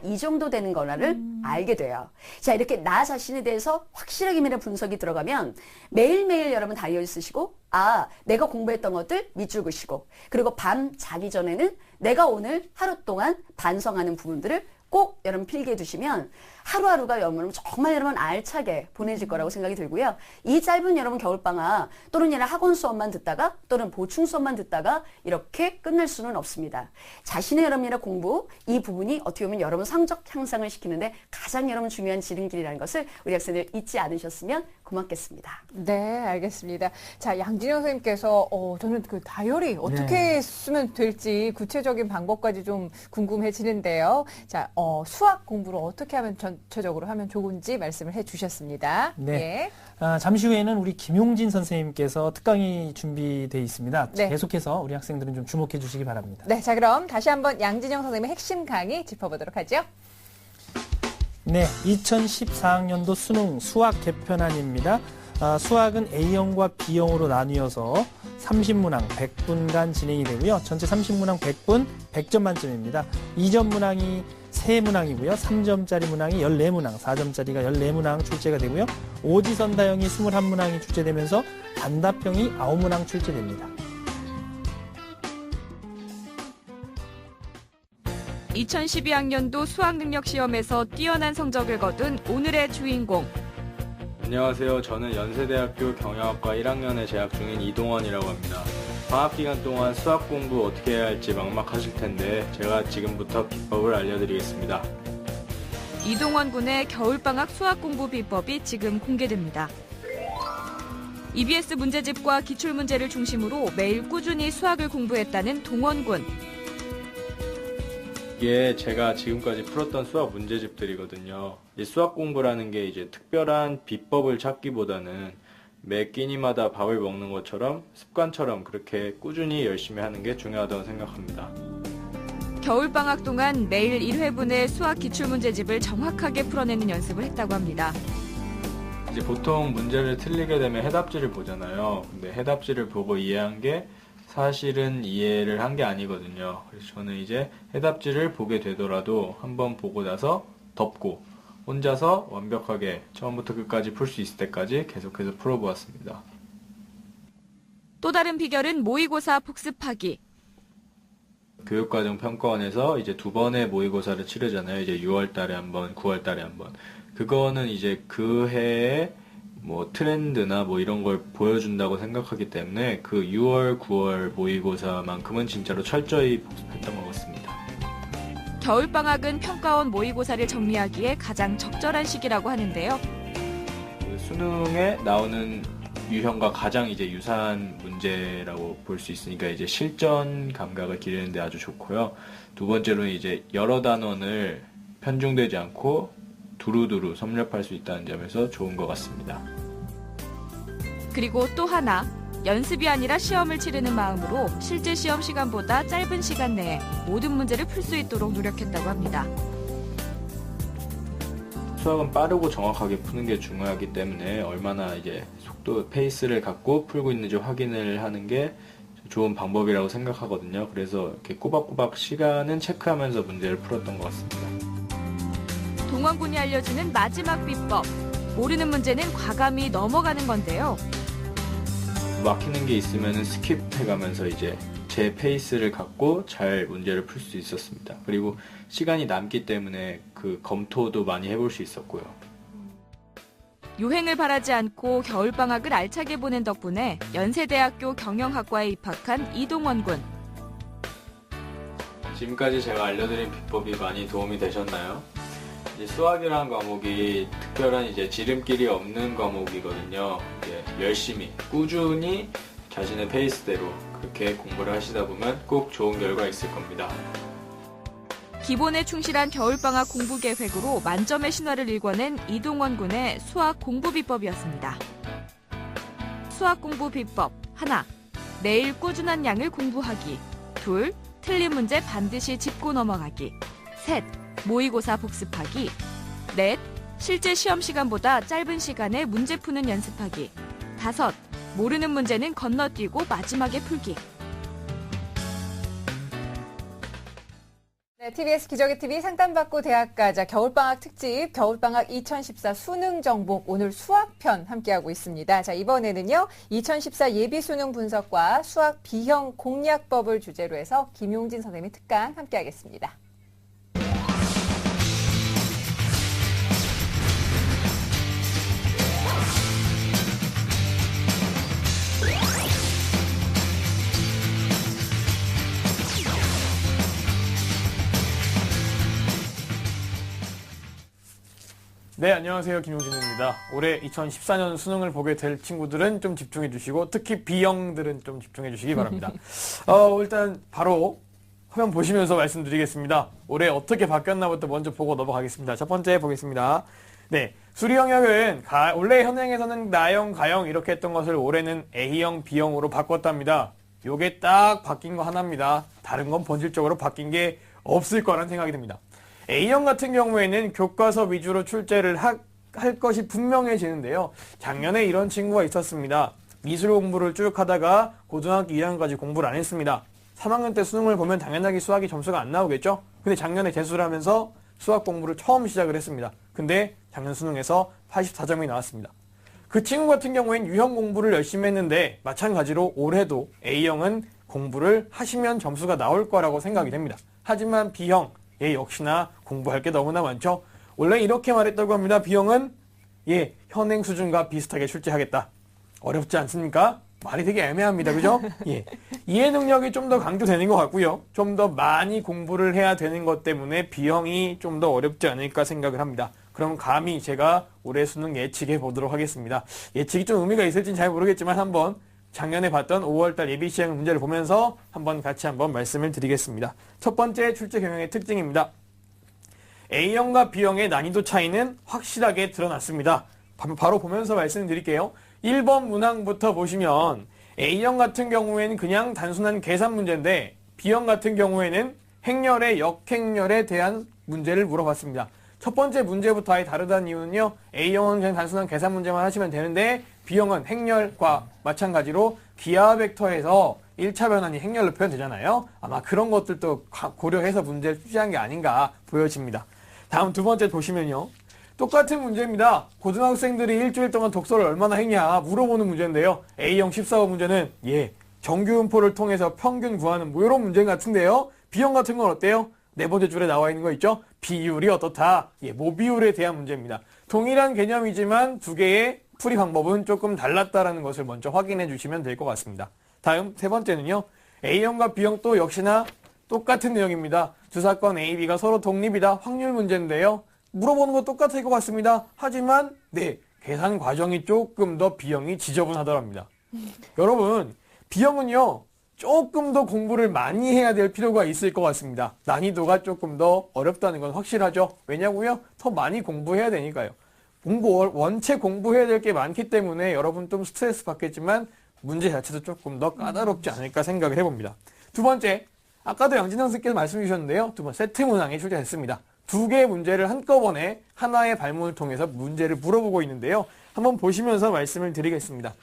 [SPEAKER 3] 이 정도 되는 거라를 알게 돼요. 자, 이렇게 나 자신에 대해서 확실하게 분석이 들어가면 매일매일 여러분 다이어리 쓰시고 내가 공부했던 것들 밑줄 그시고 그리고 밤 자기 전에는 내가 오늘 하루 동안 반성하는 부분들을 꼭 여러분 필기해 두시면 하루하루가 여러분 정말 여러분 알차게 보내질 거라고 생각이 들고요. 이 짧은 여러분 겨울방학 또는 얘는 학원 수업만 듣다가 또는 보충 수업만 듣다가 이렇게 끝날 수는 없습니다. 자신의 여러분의 공부 이 부분이 어떻게 보면 여러분 성적 향상을 시키는데 가장 여러분 중요한 지름길이라는 것을 우리 학생들 잊지 않으셨으면 고맙겠습니다.
[SPEAKER 1] 네, 알겠습니다. 자, 양진영 선생님께서 저는 그 다이어리 어떻게 쓰면 될지 구체적인 방법까지 좀 궁금해지는데요. 자, 수학 공부를 어떻게 하면 전체적으로 하면 좋은지 말씀을 해주셨습니다.
[SPEAKER 2] 네. 예. 잠시 후에는 우리 김용진 선생님께서 특강이 준비되어 있습니다.
[SPEAKER 1] 네.
[SPEAKER 2] 계속해서 우리 학생들은 좀 주목해 주시기 바랍니다.
[SPEAKER 1] 네, 자 그럼 다시 한번 양진영 선생님의 핵심 강의 짚어보도록 하죠.
[SPEAKER 2] 네, 2014학년도 수능 수학 개편안입니다. 수학은 A형과 B형으로 나뉘어서 30문항 100분간 진행이 되고요. 전체 30문항 100분 100점 만점입니다. 2점 문항이 3문항이고요. 3점짜리 문항이 14문항, 4점짜리가 14문항 출제가 되고요. 오지선다형이 21문항이 출제되면서 단답형이 9문항 출제됩니다.
[SPEAKER 5] 2012학년도 수학능력시험에서 뛰어난 성적을 거둔 오늘의 주인공.
[SPEAKER 6] 안녕하세요. 저는 연세대학교 경영학과 1학년에 재학 중인 이동원이라고 합니다. 방학기간 동안 수학 공부 어떻게 해야 할지 막막하실 텐데 제가 지금부터 비법을 알려드리겠습니다.
[SPEAKER 5] 이동원 군의 겨울방학 수학 공부 비법이 지금 공개됩니다. EBS 문제집과 기출문제를 중심으로 매일 꾸준히 수학을 공부했다는 동원 군.
[SPEAKER 6] 이게 제가 지금까지 풀었던 수학 문제집들이거든요. 이 수학 공부라는 게 이제 특별한 비법을 찾기보다는 매 끼니마다 밥을 먹는 것처럼 습관처럼 그렇게 꾸준히 열심히 하는 게 중요하다고 생각합니다.
[SPEAKER 5] 겨울방학 동안 매일 1회분의 수학 기출문제집을 정확하게 풀어내는 연습을 했다고 합니다.
[SPEAKER 6] 이제 보통 문제를 틀리게 되면 해답지를 보잖아요. 근데 해답지를 보고 이해한 게 사실은 이해를 한 게 아니거든요. 그래서 저는 이제 해답지를 보게 되더라도 한번 보고 나서 덮고 혼자서 완벽하게 처음부터 끝까지 풀 수 있을 때까지 계속해서 풀어보았습니다.
[SPEAKER 5] 또 다른 비결은 모의고사 복습하기.
[SPEAKER 6] 교육과정 평가원에서 이제 2번의 모의고사를 치르잖아요. 이제 6월 달에 한 번, 9월 달에 한 번. 그거는 이제 그 해에 뭐 트렌드나 뭐 이런 걸 보여준다고 생각하기 때문에 그 6월, 9월 모의고사만큼은 진짜로 철저히 복습했던 것 같습니다.
[SPEAKER 5] 겨울방학은 평가원 모의고사를 정리하기에 가장 적절한 시기라고 하는데요.
[SPEAKER 6] 수능에 나오는 유형과 가장 이제 유사한 문제라고 볼 수 있으니까 이제 실전 감각을 기르는데 아주 좋고요. 두 번째로는 이제 여러 단원을 편중되지 않고 두루두루 섭렵할 수 있다는 점에서 좋은 것 같습니다.
[SPEAKER 5] 그리고 또 하나, 연습이 아니라 시험을 치르는 마음으로 실제 시험 시간보다 짧은 시간 내에 모든 문제를 풀 수 있도록 노력했다고 합니다.
[SPEAKER 6] 수학은 빠르고 정확하게 푸는 게 중요하기 때문에 얼마나 이제 속도, 페이스를 갖고 풀고 있는지 확인을 하는 게 좋은 방법이라고 생각하거든요. 그래서 이렇게 꼬박꼬박 시간은 체크하면서 문제를 풀었던 것 같습니다.
[SPEAKER 5] 동원군이 알려주는 마지막 비법. 모르는 문제는 과감히 넘어가는 건데요.
[SPEAKER 6] 막히는 게 있으면 스킵해가면서 이제 제 페이스를 갖고 잘 문제를 풀 수 있었습니다. 그리고 시간이 남기 때문에 그 검토도 많이 해볼 수 있었고요.
[SPEAKER 5] 유행을 바라지 않고 겨울방학을 알차게 보낸 덕분에 연세대학교 경영학과에 입학한 이동원 군.
[SPEAKER 6] 지금까지 제가 알려드린 비법이 많이 도움이 되셨나요? 이제 수학이라는 과목이 특별한 이제 지름길이 없는 과목이거든요. 이제 열심히, 꾸준히 자신의 페이스대로 그렇게 공부를 하시다 보면 꼭 좋은 결과 있을 겁니다.
[SPEAKER 5] 기본에 충실한 겨울방학 공부 계획으로 만점의 신화를 일궈낸 이동원 군의 수학 공부 비법이었습니다. 수학 공부 비법 하나, 매일 꾸준한 양을 공부하기. 둘, 틀린 문제 반드시 짚고 넘어가기. 셋, 모의고사 복습하기. 넷, 실제 시험 시간보다 짧은 시간에 문제 푸는 연습하기. 다섯, 모르는 문제는 건너뛰고 마지막에 풀기.
[SPEAKER 1] 네, TBS 기적의 TV 상담받고 대학가자 겨울방학 특집 겨울방학 2014 수능 정복 오늘 수학편 함께하고 있습니다. 자, 이번에는요 2014 예비 수능 분석과 수학 비형 공략법을 주제로 해서 김용진 선생님의 특강 함께하겠습니다.
[SPEAKER 4] 네, 안녕하세요. 김용진입니다. 올해 2014년 수능을 보게 될 친구들은 좀 집중해 주시고 특히 B형들은 좀 집중해 주시기 바랍니다. 일단 바로 화면 보시면서 말씀드리겠습니다. 올해 어떻게 바뀌었나부터 먼저 보고 넘어가겠습니다. 첫 번째 보겠습니다. 네, 수리 영역은 원래 현행에서는 나형, 가형 이렇게 했던 것을 올해는 A형, B형으로 바꿨답니다. 요게 딱 바뀐 거 하나입니다. 다른 건 본질적으로 바뀐 게 없을 거라는 생각이 듭니다. A형 같은 경우에는 교과서 위주로 출제를 할 것이 분명해지는데요. 작년에 이런 친구가 있었습니다. 미술 공부를 쭉 하다가 고등학교 2학년까지 공부를 안 했습니다. 3학년 때 수능을 보면 당연하게 수학이 점수가 안 나오겠죠? 근데 작년에 재수를 하면서 수학 공부를 처음 시작을 했습니다. 근데 작년 수능에서 84점이 나왔습니다. 그 친구 같은 경우에는 유형 공부를 열심히 했는데 마찬가지로 올해도 A형은 공부를 하시면 점수가 나올 거라고 생각이 됩니다. 하지만 B형, 역시나 공부할 게 너무나 많죠. 원래 이렇게 말했다고 합니다. B형은 현행 수준과 비슷하게 출제하겠다. 어렵지 않습니까? 말이 되게 애매합니다. 그죠? 이해 능력이 좀 더 강조되는 것 같고요. 좀 더 많이 공부를 해야 되는 것 때문에 B형이 좀 더 어렵지 않을까 생각을 합니다. 그럼 감히 제가 올해 수능 예측해 보도록 하겠습니다. 예측이 좀 의미가 있을지는 잘 모르겠지만 한번 작년에 봤던 5월달 예비시행 문제를 보면서 같이 한번 말씀을 드리겠습니다. 첫 번째 출제 경향의 특징입니다. A형과 B형의 난이도 차이는 확실하게 드러났습니다. 바로 보면서 말씀드릴게요. 1번 문항부터 보시면 A형 같은 경우에는 그냥 단순한 계산 문제인데 B형 같은 경우에는 행렬의 역행렬에 대한 문제를 물어봤습니다. 첫 번째 문제부터 아예 다르다는 이유는요. A형은 그냥 단순한 계산 문제만 하시면 되는데 B형은 행렬과 마찬가지로 기하 벡터에서 1차 변환이 행렬로 표현되잖아요. 아마 그런 것들도 고려해서 문제를 출제한 게 아닌가 보여집니다. 다음 두 번째 보시면요. 똑같은 문제입니다. 고등학생들이 일주일 동안 독서를 얼마나 했냐 물어보는 문제인데요. A형 14호 문제는 정규분포를 통해서 평균 구하는 이런 문제 같은데요. B형 같은 건 어때요? 네 번째 줄에 나와 있는 거 있죠? 비율이 어떻다? 모비율에 대한 문제입니다. 동일한 개념이지만 두 개의 풀이 방법은 조금 달랐다라는 것을 먼저 확인해 주시면 될 것 같습니다. 다음 세 번째는요. A형과 B형 또 역시나 똑같은 내용입니다. 두 사건 A, B가 서로 독립이다. 확률 문제인데요. 물어보는 거 똑같을 것 같습니다. 하지만 네, 계산 과정이 조금 더 B형이 지저분하더랍니다. 여러분, B형은요. 조금 더 공부를 많이 해야 될 필요가 있을 것 같습니다. 난이도가 조금 더 어렵다는 건 확실하죠. 왜냐고요? 더 많이 공부해야 되니까요. 원체 공부해야 될 게 많기 때문에 여러분 좀 스트레스 받겠지만 문제 자체도 조금 더 까다롭지 않을까 생각을 해봅니다. 두 번째, 아까도 양진영 선생님께서 말씀 주셨는데요. 두 번 세트 문항이 출제됐습니다. 두 개의 문제를 한꺼번에 하나의 발문을 통해서 문제를 물어보고 있는데요. 한번 보시면서 말씀을 드리겠습니다.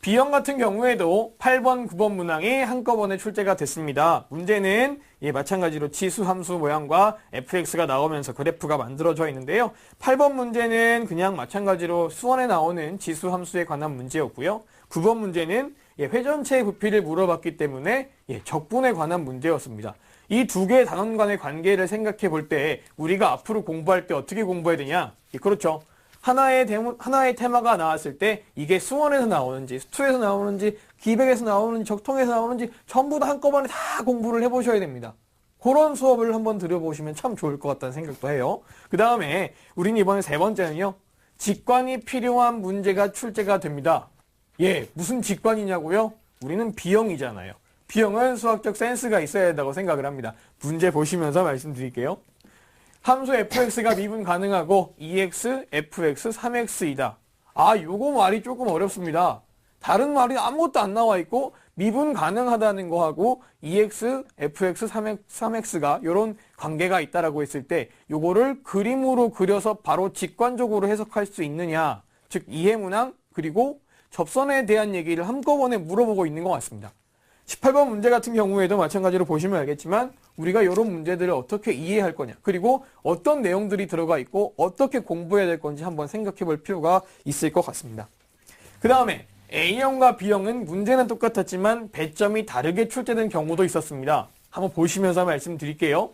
[SPEAKER 4] B형 같은 경우에도 8번, 9번 문항이 한꺼번에 출제가 됐습니다. 문제는 마찬가지로 지수 함수 모양과 fx가 나오면서 그래프가 만들어져 있는데요. 8번 문제는 그냥 마찬가지로 수원에 나오는 지수 함수에 관한 문제였고요. 9번 문제는 회전체의 부피를 물어봤기 때문에 적분에 관한 문제였습니다. 이 두 개의 단원 간의 관계를 생각해 볼 때 우리가 앞으로 공부할 때 어떻게 공부해야 되냐? 그렇죠. 하나의 테마가 나왔을 때 이게 수원에서 나오는지 수투에서 나오는지 기백에서 나오는지 적통에서 나오는지 전부 다 한꺼번에 다 공부를 해보셔야 됩니다. 그런 수업을 한번 들어보시면 참 좋을 것 같다는 생각도 해요. 그 다음에 우리는 이번에 세 번째는요. 직관이 필요한 문제가 출제가 됩니다. 무슨 직관이냐고요? 우리는 B형이잖아요. B형은 수학적 센스가 있어야 된다고 생각을 합니다. 문제 보시면서 말씀드릴게요. 함수 fx가 미분 가능하고 2x, fx, 3x이다. 요거 말이 조금 어렵습니다. 다른 말이 아무것도 안 나와 있고 미분 가능하다는 거하고 2x, fx, 3x가 이런 관계가 있다라고 했을 때 요거를 그림으로 그려서 바로 직관적으로 해석할 수 있느냐. 즉 이해문항 그리고 접선에 대한 얘기를 한꺼번에 물어보고 있는 것 같습니다. 18번 문제 같은 경우에도 마찬가지로 보시면 알겠지만 우리가 이런 문제들을 어떻게 이해할 거냐 그리고 어떤 내용들이 들어가 있고 어떻게 공부해야 될 건지 한번 생각해 볼 필요가 있을 것 같습니다. 그 다음에 A형과 B형은 문제는 똑같았지만 배점이 다르게 출제된 경우도 있었습니다. 한번 보시면서 말씀드릴게요.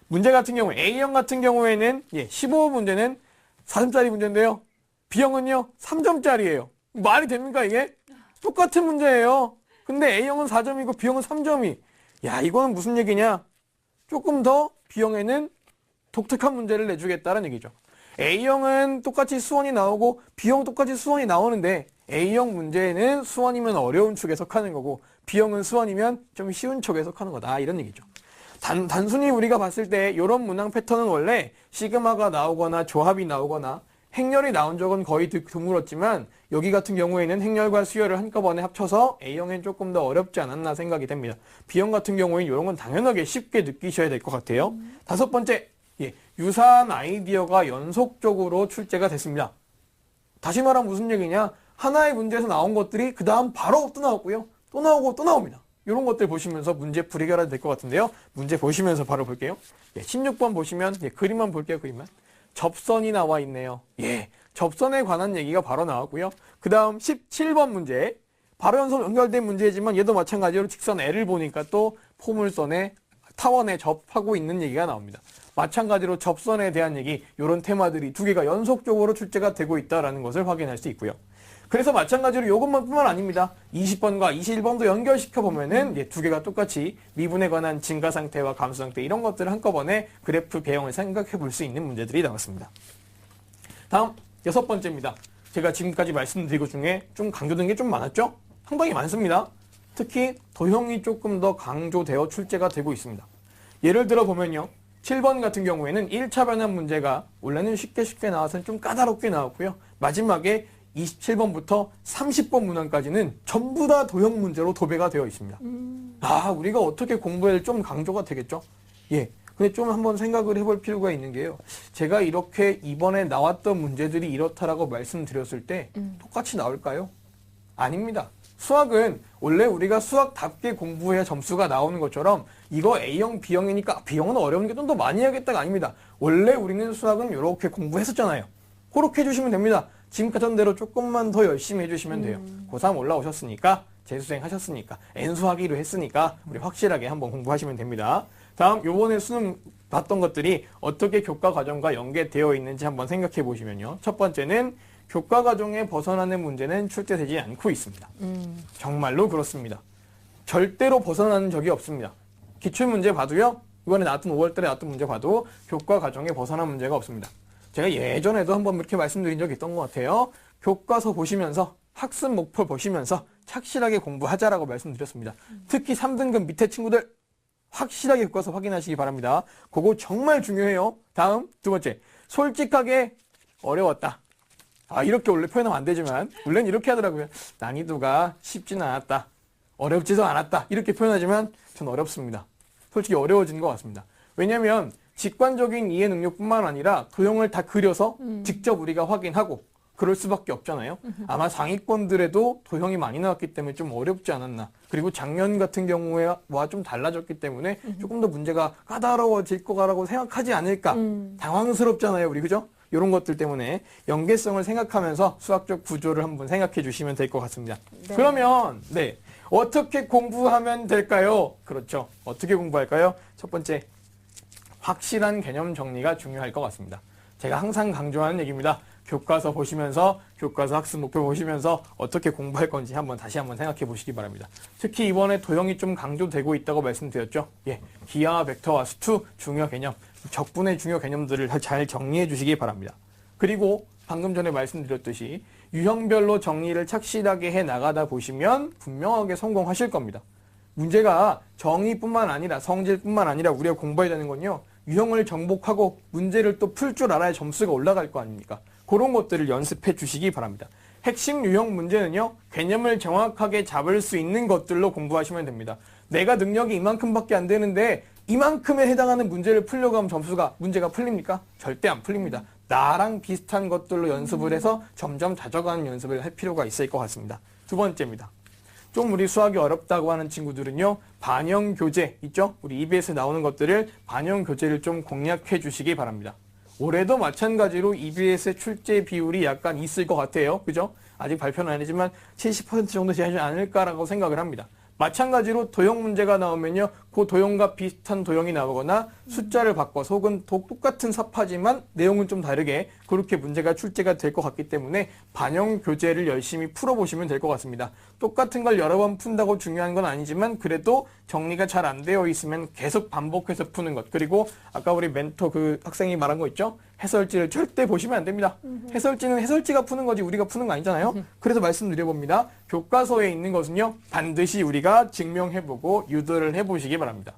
[SPEAKER 4] 문제 같은 경우 A형 같은 경우에는 15문제는 4점짜리 문제인데요. B형은요 3점짜리예요. 말이 됩니까 이게? 똑같은 문제예요. 근데 A형은 4점이고 B형은 3점이. 이거는 무슨 얘기냐? 조금 더 B형에는 독특한 문제를 내주겠다는 얘기죠. A형은 똑같이 수원이 나오고 B형 똑같이 수원이 나오는데 A형 문제는 수원이면 어려운 축 해석하는 거고 B형은 수원이면 좀 쉬운 척 해석하는 거다. 이런 얘기죠. 단순히 우리가 봤을 때 이런 문항 패턴은 원래 시그마가 나오거나 조합이 나오거나 행렬이 나온 적은 거의 드물었지만 여기 같은 경우에는 행렬과 수열을 한꺼번에 합쳐서 A형엔 조금 더 어렵지 않았나 생각이 됩니다. B형 같은 경우에는 이런 건 당연하게 쉽게 느끼셔야 될 것 같아요. 다섯 번째, 유사한 아이디어가 연속적으로 출제가 됐습니다. 다시 말하면 무슨 얘기냐? 하나의 문제에서 나온 것들이 그 다음 바로 또 나왔고요. 또 나오고 또 나옵니다. 이런 것들 보시면서 문제 풀이 해결이 될 것 같은데요. 문제 보시면서 바로 볼게요. 16번 보시면 그림만 볼게요. 그림만. 접선이 나와 있네요. 접선에 관한 얘기가 바로 나왔고요. 그 다음 17번 문제. 바로 연결된 문제지만 얘도 마찬가지로 직선 L을 보니까 또 포물선에 타원에 접하고 있는 얘기가 나옵니다. 마찬가지로 접선에 대한 얘기, 이런 테마들이 두 개가 연속적으로 출제가 되고 있다는 것을 확인할 수 있고요. 그래서 마찬가지로 이것뿐만 아닙니다. 20번과 21번도 연결시켜 보면은 두 개가 똑같이 미분에 관한 증가 상태와 감소 상태 이런 것들을 한꺼번에 그래프 배형을 생각해 볼 수 있는 문제들이 나왔습니다. 다음 6번째입니다. 제가 지금까지 말씀드리고 중에 좀 강조된 게 좀 많았죠? 상당히 많습니다. 특히 도형이 조금 더 강조되어 출제가 되고 있습니다. 예를 들어 보면요. 7번 같은 경우에는 1차 변환 문제가 원래는 쉽게 나와서 좀 까다롭게 나왔고요. 마지막에 27번부터 30번 문항까지는 전부 다 도형 문제로 도배가 되어 있습니다. 우리가 어떻게 공부해야 좀 강조가 되겠죠? 근데 좀 한번 생각을 해볼 필요가 있는 게요. 제가 이렇게 이번에 나왔던 문제들이 이렇다라고 말씀드렸을 때 똑같이 나올까요? 아닙니다. 수학은 원래 우리가 수학답게 공부해야 점수가 나오는 것처럼 이거 A형, B형이니까 B형은 어려운 게 좀 더 많이 해야겠다가 아닙니다. 원래 우리는 수학은 이렇게 공부했었잖아요. 그렇게 해주시면 됩니다. 지금까지 한 대로 조금만 더 열심히 해주시면 돼요. 고3 올라오셨으니까 재수생 하셨으니까 N수하기로 했으니까 우리 확실하게 한번 공부하시면 됩니다. 다음 요번에 수능 봤던 것들이 어떻게 교과 과정과 연계되어 있는지 한번 생각해 보시면요. 첫 번째는 교과 과정에 벗어나는 문제는 출제되지 않고 있습니다. 정말로 그렇습니다. 절대로 벗어나는 적이 없습니다. 기출문제 봐도요. 이번에 나왔던 5월달에 나왔던 문제 봐도 교과 과정에 벗어난 문제가 없습니다. 제가 예전에도 한번 이렇게 말씀드린 적이 있던 것 같아요. 교과서 보시면서 학습 목표 보시면서 착실하게 공부하자라고 말씀드렸습니다. 특히 3등급 밑에 친구들 확실하게 교과서 확인하시기 바랍니다. 그거 정말 중요해요. 다음 두 번째, 솔직하게 어려웠다. 이렇게 원래 표현하면 안 되지만 원래는 이렇게 하더라고요. 난이도가 쉽지는 않았다. 어렵지도 않았다. 이렇게 표현하지만 전 어렵습니다. 솔직히 어려워진 것 같습니다. 왜냐하면 직관적인 이해 능력뿐만 아니라 도형을 다 그려서 직접 우리가 확인하고 그럴 수밖에 없잖아요. 아마 상위권들에도 도형이 많이 나왔기 때문에 좀 어렵지 않았나. 그리고 작년 같은 경우와 좀 달라졌기 때문에 조금 더 문제가 까다로워질 거라고 생각하지 않을까. 당황스럽잖아요, 우리 그죠? 이런 것들 때문에 연계성을 생각하면서 수학적 구조를 한번 생각해 주시면 될 것 같습니다.
[SPEAKER 1] 네.
[SPEAKER 4] 그러면 어떻게 공부하면 될까요? 그렇죠. 어떻게 공부할까요? 첫 번째, 확실한 개념 정리가 중요할 것 같습니다. 제가 항상 강조하는 얘기입니다. 교과서 보시면서 교과서 학습 목표 보시면서 어떻게 공부할 건지 다시 한번 생각해 보시기 바랍니다. 특히 이번에 도형이 좀 강조되고 있다고 말씀드렸죠. 기하와 벡터와 수투 중요 개념, 적분의 중요 개념들을 잘 정리해 주시기 바랍니다. 그리고 방금 전에 말씀드렸듯이 유형별로 정리를 착실하게 해 나가다 보시면 분명하게 성공하실 겁니다. 문제가 정의뿐만 아니라 성질뿐만 아니라 우리가 공부해야 되는 건요. 유형을 정복하고 문제를 또 풀 줄 알아야 점수가 올라갈 거 아닙니까? 그런 것들을 연습해 주시기 바랍니다. 핵심 유형 문제는요. 개념을 정확하게 잡을 수 있는 것들로 공부하시면 됩니다. 내가 능력이 이만큼밖에 안 되는데 이만큼에 해당하는 문제를 풀려고 하면 문제가 풀립니까? 절대 안 풀립니다. 나랑 비슷한 것들로 연습을 해서 점점 다져가는 연습을 할 필요가 있을 것 같습니다. 두 번째입니다. 좀 우리 수학이 어렵다고 하는 친구들은요. 반영 교재 있죠? 우리 EBS에 나오는 것들을 반영 교재를 좀 공략해 주시기 바랍니다. 올해도 마찬가지로 EBS의 출제 비율이 약간 있을 것 같아요. 그죠? 아직 발표는 아니지만 70% 정도 되지 않을까라고 생각을 합니다. 마찬가지로 도형 문제가 나오면요. 그 도형과 비슷한 도형이 나오거나 숫자를 바꿔서 혹은 똑같은 삽하지만 내용은 좀 다르게 그렇게 문제가 출제가 될 것 같기 때문에 반영 교재를 열심히 풀어보시면 될 것 같습니다. 똑같은 걸 여러 번 푼다고 중요한 건 아니지만 그래도 정리가 잘 안 되어 있으면 계속 반복해서 푸는 것. 그리고 아까 우리 멘토 그 학생이 말한 거 있죠? 해설지를 절대 보시면 안 됩니다. 해설지는 해설지가 푸는 거지 우리가 푸는 거 아니잖아요. 그래서 말씀드려봅니다. 교과서에 있는 것은요. 반드시 우리가 증명해보고 유도를 해보시기 바랍니다.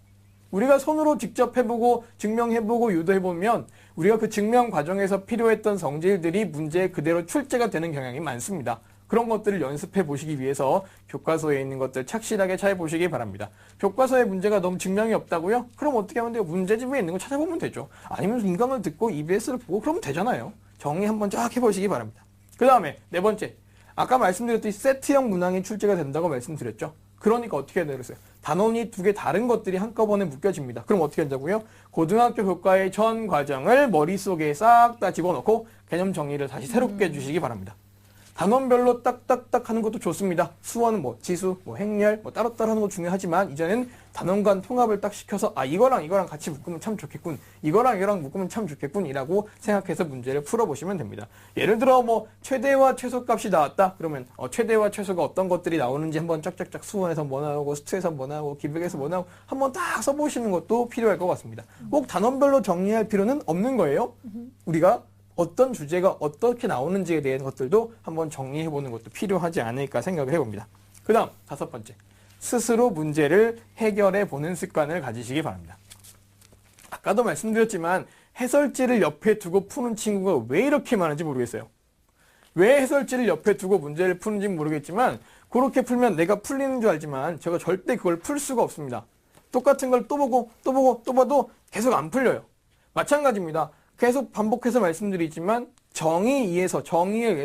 [SPEAKER 4] 우리가 손으로 직접 해보고 증명해보고 유도해보면 우리가 그 증명 과정에서 필요했던 성질들이 문제에 그대로 출제가 되는 경향이 많습니다. 그런 것들을 연습해 보시기 위해서 교과서에 있는 것들 착실하게 잘 보시기 바랍니다. 교과서에 문제가 너무 증명이 없다고요? 그럼 어떻게 하면 돼요? 문제집에 있는 거 찾아보면 되죠. 아니면 인강을 듣고 EBS를 보고 그러면 되잖아요. 정리 한번 쫙 해보시기 바랍니다. 그 다음에 네 번째, 아까 말씀드렸듯이 세트형 문항이 출제가 된다고 말씀드렸죠. 그러니까 어떻게 해야 되겠어요? 단원이 두 개 다른 것들이 한꺼번에 묶여집니다. 그럼 어떻게 한다고요? 고등학교 교과의 전 과정을 머릿속에 싹 다 집어넣고 개념 정리를 다시 새롭게 해주시기 바랍니다. 단원별로 딱딱딱 하는 것도 좋습니다. 수원, 지수, 행렬, 따로따로 하는 거 중요하지만 이제는 단원 간 통합을 딱 시켜서 이거랑 이거랑 같이 묶으면 참 좋겠군. 이거랑 이거랑 묶으면 참 좋겠군. 이라고 생각해서 문제를 풀어보시면 됩니다. 예를 들어 최대와 최소값이 나왔다. 그러면 최대와 최소가 어떤 것들이 나오는지 한번 짝짝짝 수원에서 뭐 나오고 스트에서 뭐 나오고 기백에서 뭐 나오고 한번 딱 써보시는 것도 필요할 것 같습니다. 꼭 단원별로 정리할 필요는 없는 거예요. 우리가 어떤 주제가 어떻게 나오는지에 대한 것들도 한번 정리해보는 것도 필요하지 않을까 생각을 해봅니다. 그 다음 다섯 번째, 스스로 문제를 해결해보는 습관을 가지시기 바랍니다. 아까도 말씀드렸지만 해설지를 옆에 두고 푸는 친구가 왜 이렇게 많은지 모르겠어요. 왜 해설지를 옆에 두고 문제를 푸는지 모르겠지만 그렇게 풀면 내가 풀리는 줄 알지만 제가 절대 그걸 풀 수가 없습니다. 똑같은 걸 또 보고 또 보고 또 봐도 계속 안 풀려요. 마찬가지입니다. 계속 반복해서 말씀드리지만 정의에 의해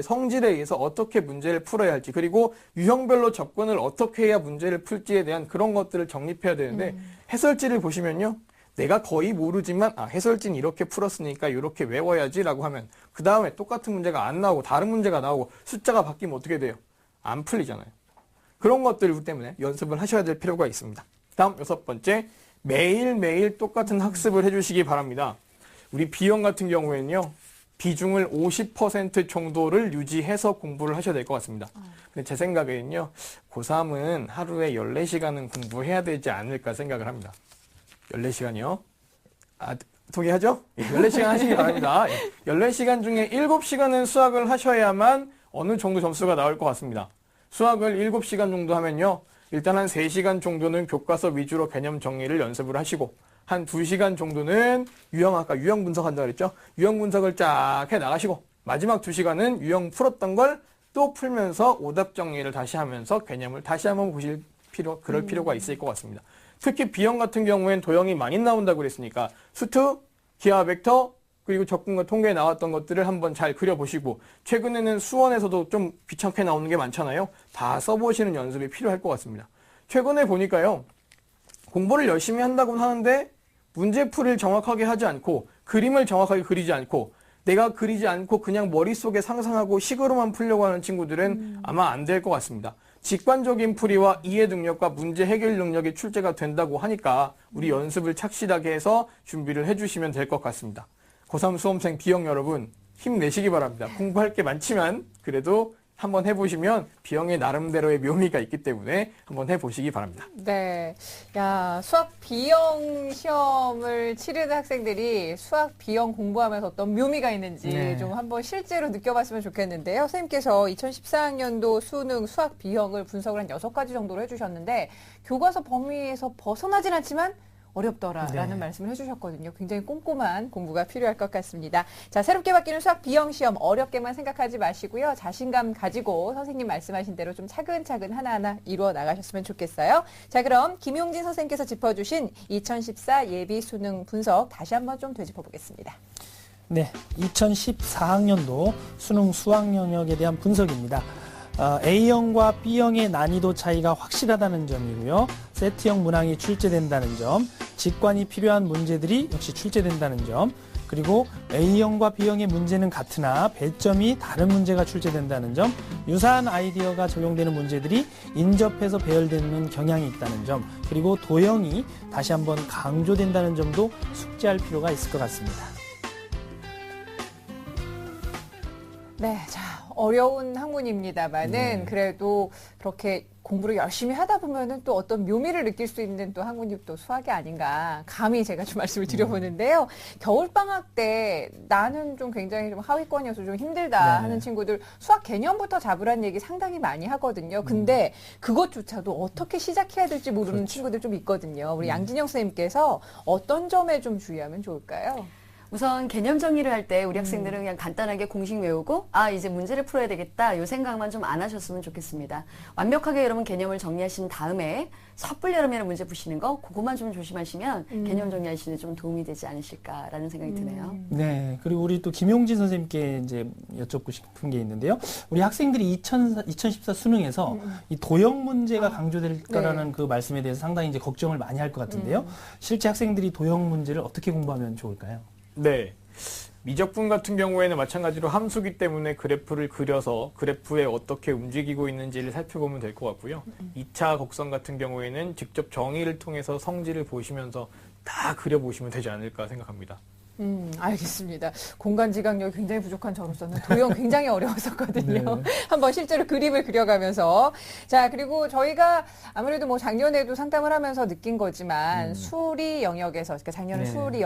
[SPEAKER 4] 성질에 의해서 어떻게 문제를 풀어야 할지 그리고 유형별로 접근을 어떻게 해야 문제를 풀지에 대한 그런 것들을 정립해야 되는데 해설지를 보시면요. 내가 거의 모르지만 해설지는 이렇게 풀었으니까 이렇게 외워야지 라고 하면 그 다음에 똑같은 문제가 안 나오고 다른 문제가 나오고 숫자가 바뀌면 어떻게 돼요? 안 풀리잖아요. 그런 것들 때문에 연습을 하셔야 될 필요가 있습니다. 다음 여섯 번째, 매일매일 똑같은 학습을 해주시기 바랍니다. 우리 B형 같은 경우에는요. 비중을 50% 정도를 유지해서 공부를 하셔야 될 것 같습니다. 근데 제 생각에는요. 고3은 하루에 14시간은 공부해야 되지 않을까 생각을 합니다. 14시간이요. 동의하죠? 14시간 하시기 바랍니다. 14시간 중에 7시간은 수학을 하셔야만 어느 정도 점수가 나올 것 같습니다. 수학을 7시간 정도 하면요. 일단 한 3시간 정도는 교과서 위주로 개념 정리를 연습을 하시고 한 2시간 정도는 아까 유형 분석한다 그랬죠? 유형 분석을 쫙 해 나가시고 마지막 2시간은 유형 풀었던 걸 또 풀면서 오답 정리를 다시 하면서 개념을 다시 한번 보실 그럴 필요가 있을 것 같습니다. 특히 B형 같은 경우엔 도형이 많이 나온다고 그랬으니까 수투, 기하 벡터, 그리고 적분과 통계에 나왔던 것들을 한번 잘 그려보시고 최근에는 수원에서도 좀 귀찮게 나오는 게 많잖아요. 다 써보시는 연습이 필요할 것 같습니다. 최근에 보니까요. 공부를 열심히 한다고는 하는데 문제풀이를 정확하게 하지 않고 그림을 정확하게 그리지 않고 내가 그리지 않고 그냥 머릿속에 상상하고 식으로만 풀려고 하는 친구들은 아마 안 될 것 같습니다. 직관적인 풀이와 이해 능력과 문제 해결 능력이 출제가 된다고 하니까 우리 연습을 착실하게 해서 준비를 해주시면 될 것 같습니다. 고3 수험생 B형 여러분 힘내시기 바랍니다. 공부할 게 많지만 그래도 한번 해보시면 B형의 나름대로의 묘미가 있기 때문에 한번 해보시기 바랍니다.
[SPEAKER 1] 네. 야, 수학 B형 시험을 치르는 학생들이 수학 B형 공부하면서 어떤 묘미가 있는지
[SPEAKER 2] 네.
[SPEAKER 1] 좀 한번 실제로 느껴봤으면 좋겠는데요. 선생님께서 2014학년도 수능 수학 B형을 분석을 한 6가지 정도로 해주셨는데 교과서 범위에서 벗어나진 않지만 어렵더라라는
[SPEAKER 2] 네.
[SPEAKER 1] 말씀을 해주셨거든요. 굉장히 꼼꼼한 공부가 필요할 것 같습니다. 자, 새롭게 바뀌는 수학 B형 시험 어렵게만 생각하지 마시고요. 자신감 가지고 선생님 말씀하신 대로 좀 차근차근 하나하나 이루어 나가셨으면 좋겠어요. 자, 그럼 김용진 선생님께서 짚어주신 2014 예비 수능 분석 다시 한번 좀 되짚어 보겠습니다.
[SPEAKER 2] 네, 2014학년도 수능 수학 영역에 대한 분석입니다. A형과 B형의 난이도 차이가 확실하다는 점이고요. 세트형 문항이 출제된다는 점, 직관이 필요한 문제들이 역시 출제된다는 점, 그리고 A형과 B형의 문제는 같으나 배점이 다른 문제가 출제된다는 점, 유사한 아이디어가 적용되는 문제들이 인접해서 배열되는 경향이 있다는 점, 그리고 도형이 다시 한번 강조된다는 점도 숙지할 필요가 있을 것 같습니다.
[SPEAKER 1] 네, 자, 어려운 학문입니다만은 그래도 그렇게 공부를 열심히 하다 보면은 또 어떤 묘미를 느낄 수 있는 또 학문이 또 수학이 아닌가 감히 제가 좀 말씀을 드려보는데요. 겨울방학 때 나는 좀 굉장히 좀 하위권이어서 좀 힘들다
[SPEAKER 2] 네.
[SPEAKER 1] 하는 친구들 수학 개념부터 잡으라는 얘기 상당히 많이 하거든요. 근데 그것조차도 어떻게 시작해야 될지 모르는
[SPEAKER 2] 그렇죠.
[SPEAKER 1] 친구들 좀 있거든요. 우리 양진영 선생님께서 어떤 점에 좀 주의하면 좋을까요?
[SPEAKER 3] 우선 개념 정리를 할 때 우리 학생들은 그냥 간단하게 공식 외우고 이제 문제를 풀어야 되겠다 이 생각만 좀 안 하셨으면 좋겠습니다. 완벽하게 여러분 개념을 정리하신 다음에 섣불리 여러분의 문제 푸시는 거 그것만 좀 조심하시면 개념 정리하시는 데 좀 도움이 되지 않으실까라는 생각이 드네요.
[SPEAKER 2] 네, 그리고 우리 또 김용진 선생님께 이제 여쭙고 싶은 게 있는데요. 우리 학생들이 2014 수능에서 이 도형 문제가 강조될 거라는 그 말씀에 대해서 상당히 이제 걱정을 많이 할 것 같은데요. 실제 학생들이 도형 문제를 어떻게 공부하면 좋을까요?
[SPEAKER 4] 네. 미적분 같은 경우에는 마찬가지로 함수기 때문에 그래프를 그려서 그래프에 어떻게 움직이고 있는지를 살펴보면 될 것 같고요. 2차 곡선 같은 경우에는 직접 정의를 통해서 성질을 보시면서 다 그려보시면 되지 않을까 생각합니다.
[SPEAKER 1] 알겠습니다. 공간지각력이 굉장히 부족한 저로서는 도형 굉장히 어려웠었거든요. 한번 실제로 그림을 그려가면서. 자, 그리고 저희가 아무래도 뭐 작년에도 상담을 하면서 느낀 거지만 수리 영역에서, 그러니까 작년에
[SPEAKER 2] 네.
[SPEAKER 1] 수리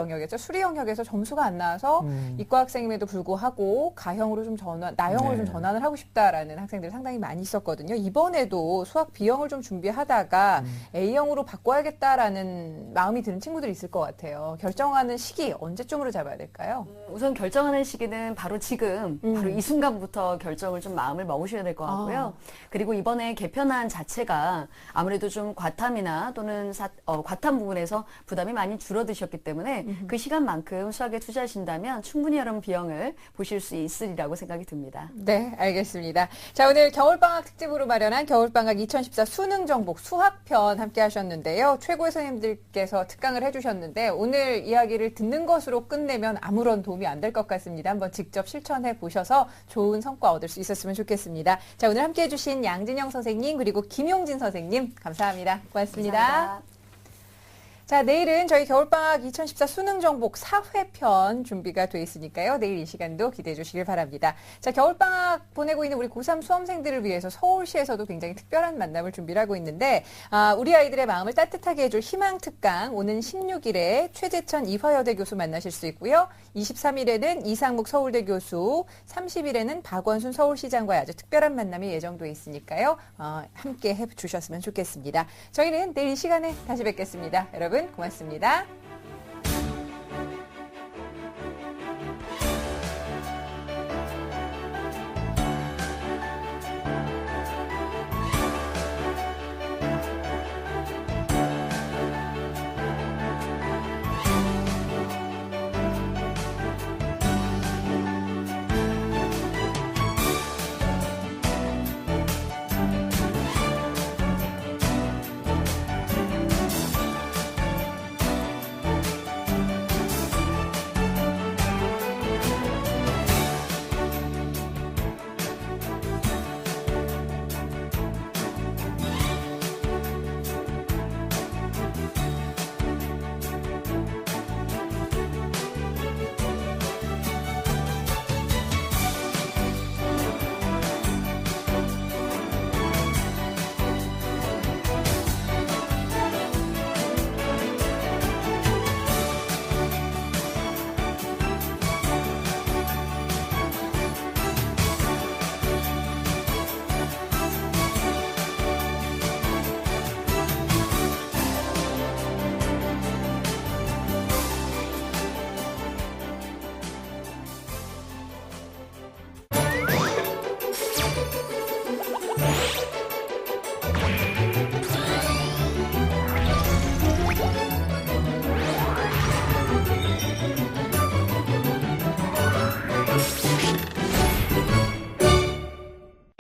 [SPEAKER 1] 영역에서 점수가 안 나와서 이과 학생임에도 불구하고 가형으로 좀 나형으로 좀 전환을 하고 싶다라는 학생들이 상당히 많이 있었거든요. 이번에도 수학 B형을 좀 준비하다가 A형으로 바꿔야겠다라는 마음이 드는 친구들이 있을 것 같아요. 결정하는 시기 언제쯤으로 잡아야 될까요?
[SPEAKER 3] 우선 결정하는 시기는 바로 지금, 바로 이 순간부터 결정을 좀 마음을 먹으셔야 될 것 같고요. 그리고 이번에 개편안 자체가 아무래도 좀 과탐이나 또는 과탐 부분에서 부담이 많이 줄어드셨기 때문에 그 시간만큼 수학에 투자하신다면 충분히 여러분 B형을 보실 수 있으리라고 생각이 듭니다.
[SPEAKER 1] 네, 알겠습니다. 자, 오늘 겨울방학 특집으로 마련한 겨울방학 2014 수능 정복 수학편 함께 하셨는데요. 최고의 선생님들께서 특강을 해주셨는데 오늘 이야기를 듣는 것으로 끝내면 아무런 도움이 안 될 것 같습니다. 한번 직접 실천해 보셔서 좋은 성과 얻을 수 있었으면 좋겠습니다. 자, 오늘 함께 해주신 양진영 선생님 그리고 김용진 선생님 감사합니다. 고맙습니다.
[SPEAKER 3] 감사합니다.
[SPEAKER 1] 자, 내일은 저희 겨울방학 2014 수능 정복 4회편 준비가 돼 있으니까요. 내일 이 시간도 기대해 주시길 바랍니다. 자, 겨울방학 보내고 있는 우리 고3 수험생들을 위해서 서울시에서도 굉장히 특별한 만남을 준비를 하고 있는데, 우리 아이들의 마음을 따뜻하게 해줄 희망특강, 오는 16일에 최재천 이화여대 교수 만나실 수 있고요. 23일에는 이상묵 서울대 교수, 30일에는 박원순 서울시장과의 아주 특별한 만남이 예정돼 있으니까요. 함께 해주셨으면 좋겠습니다. 저희는 내일 이 시간에 다시 뵙겠습니다. 여러분 고맙습니다.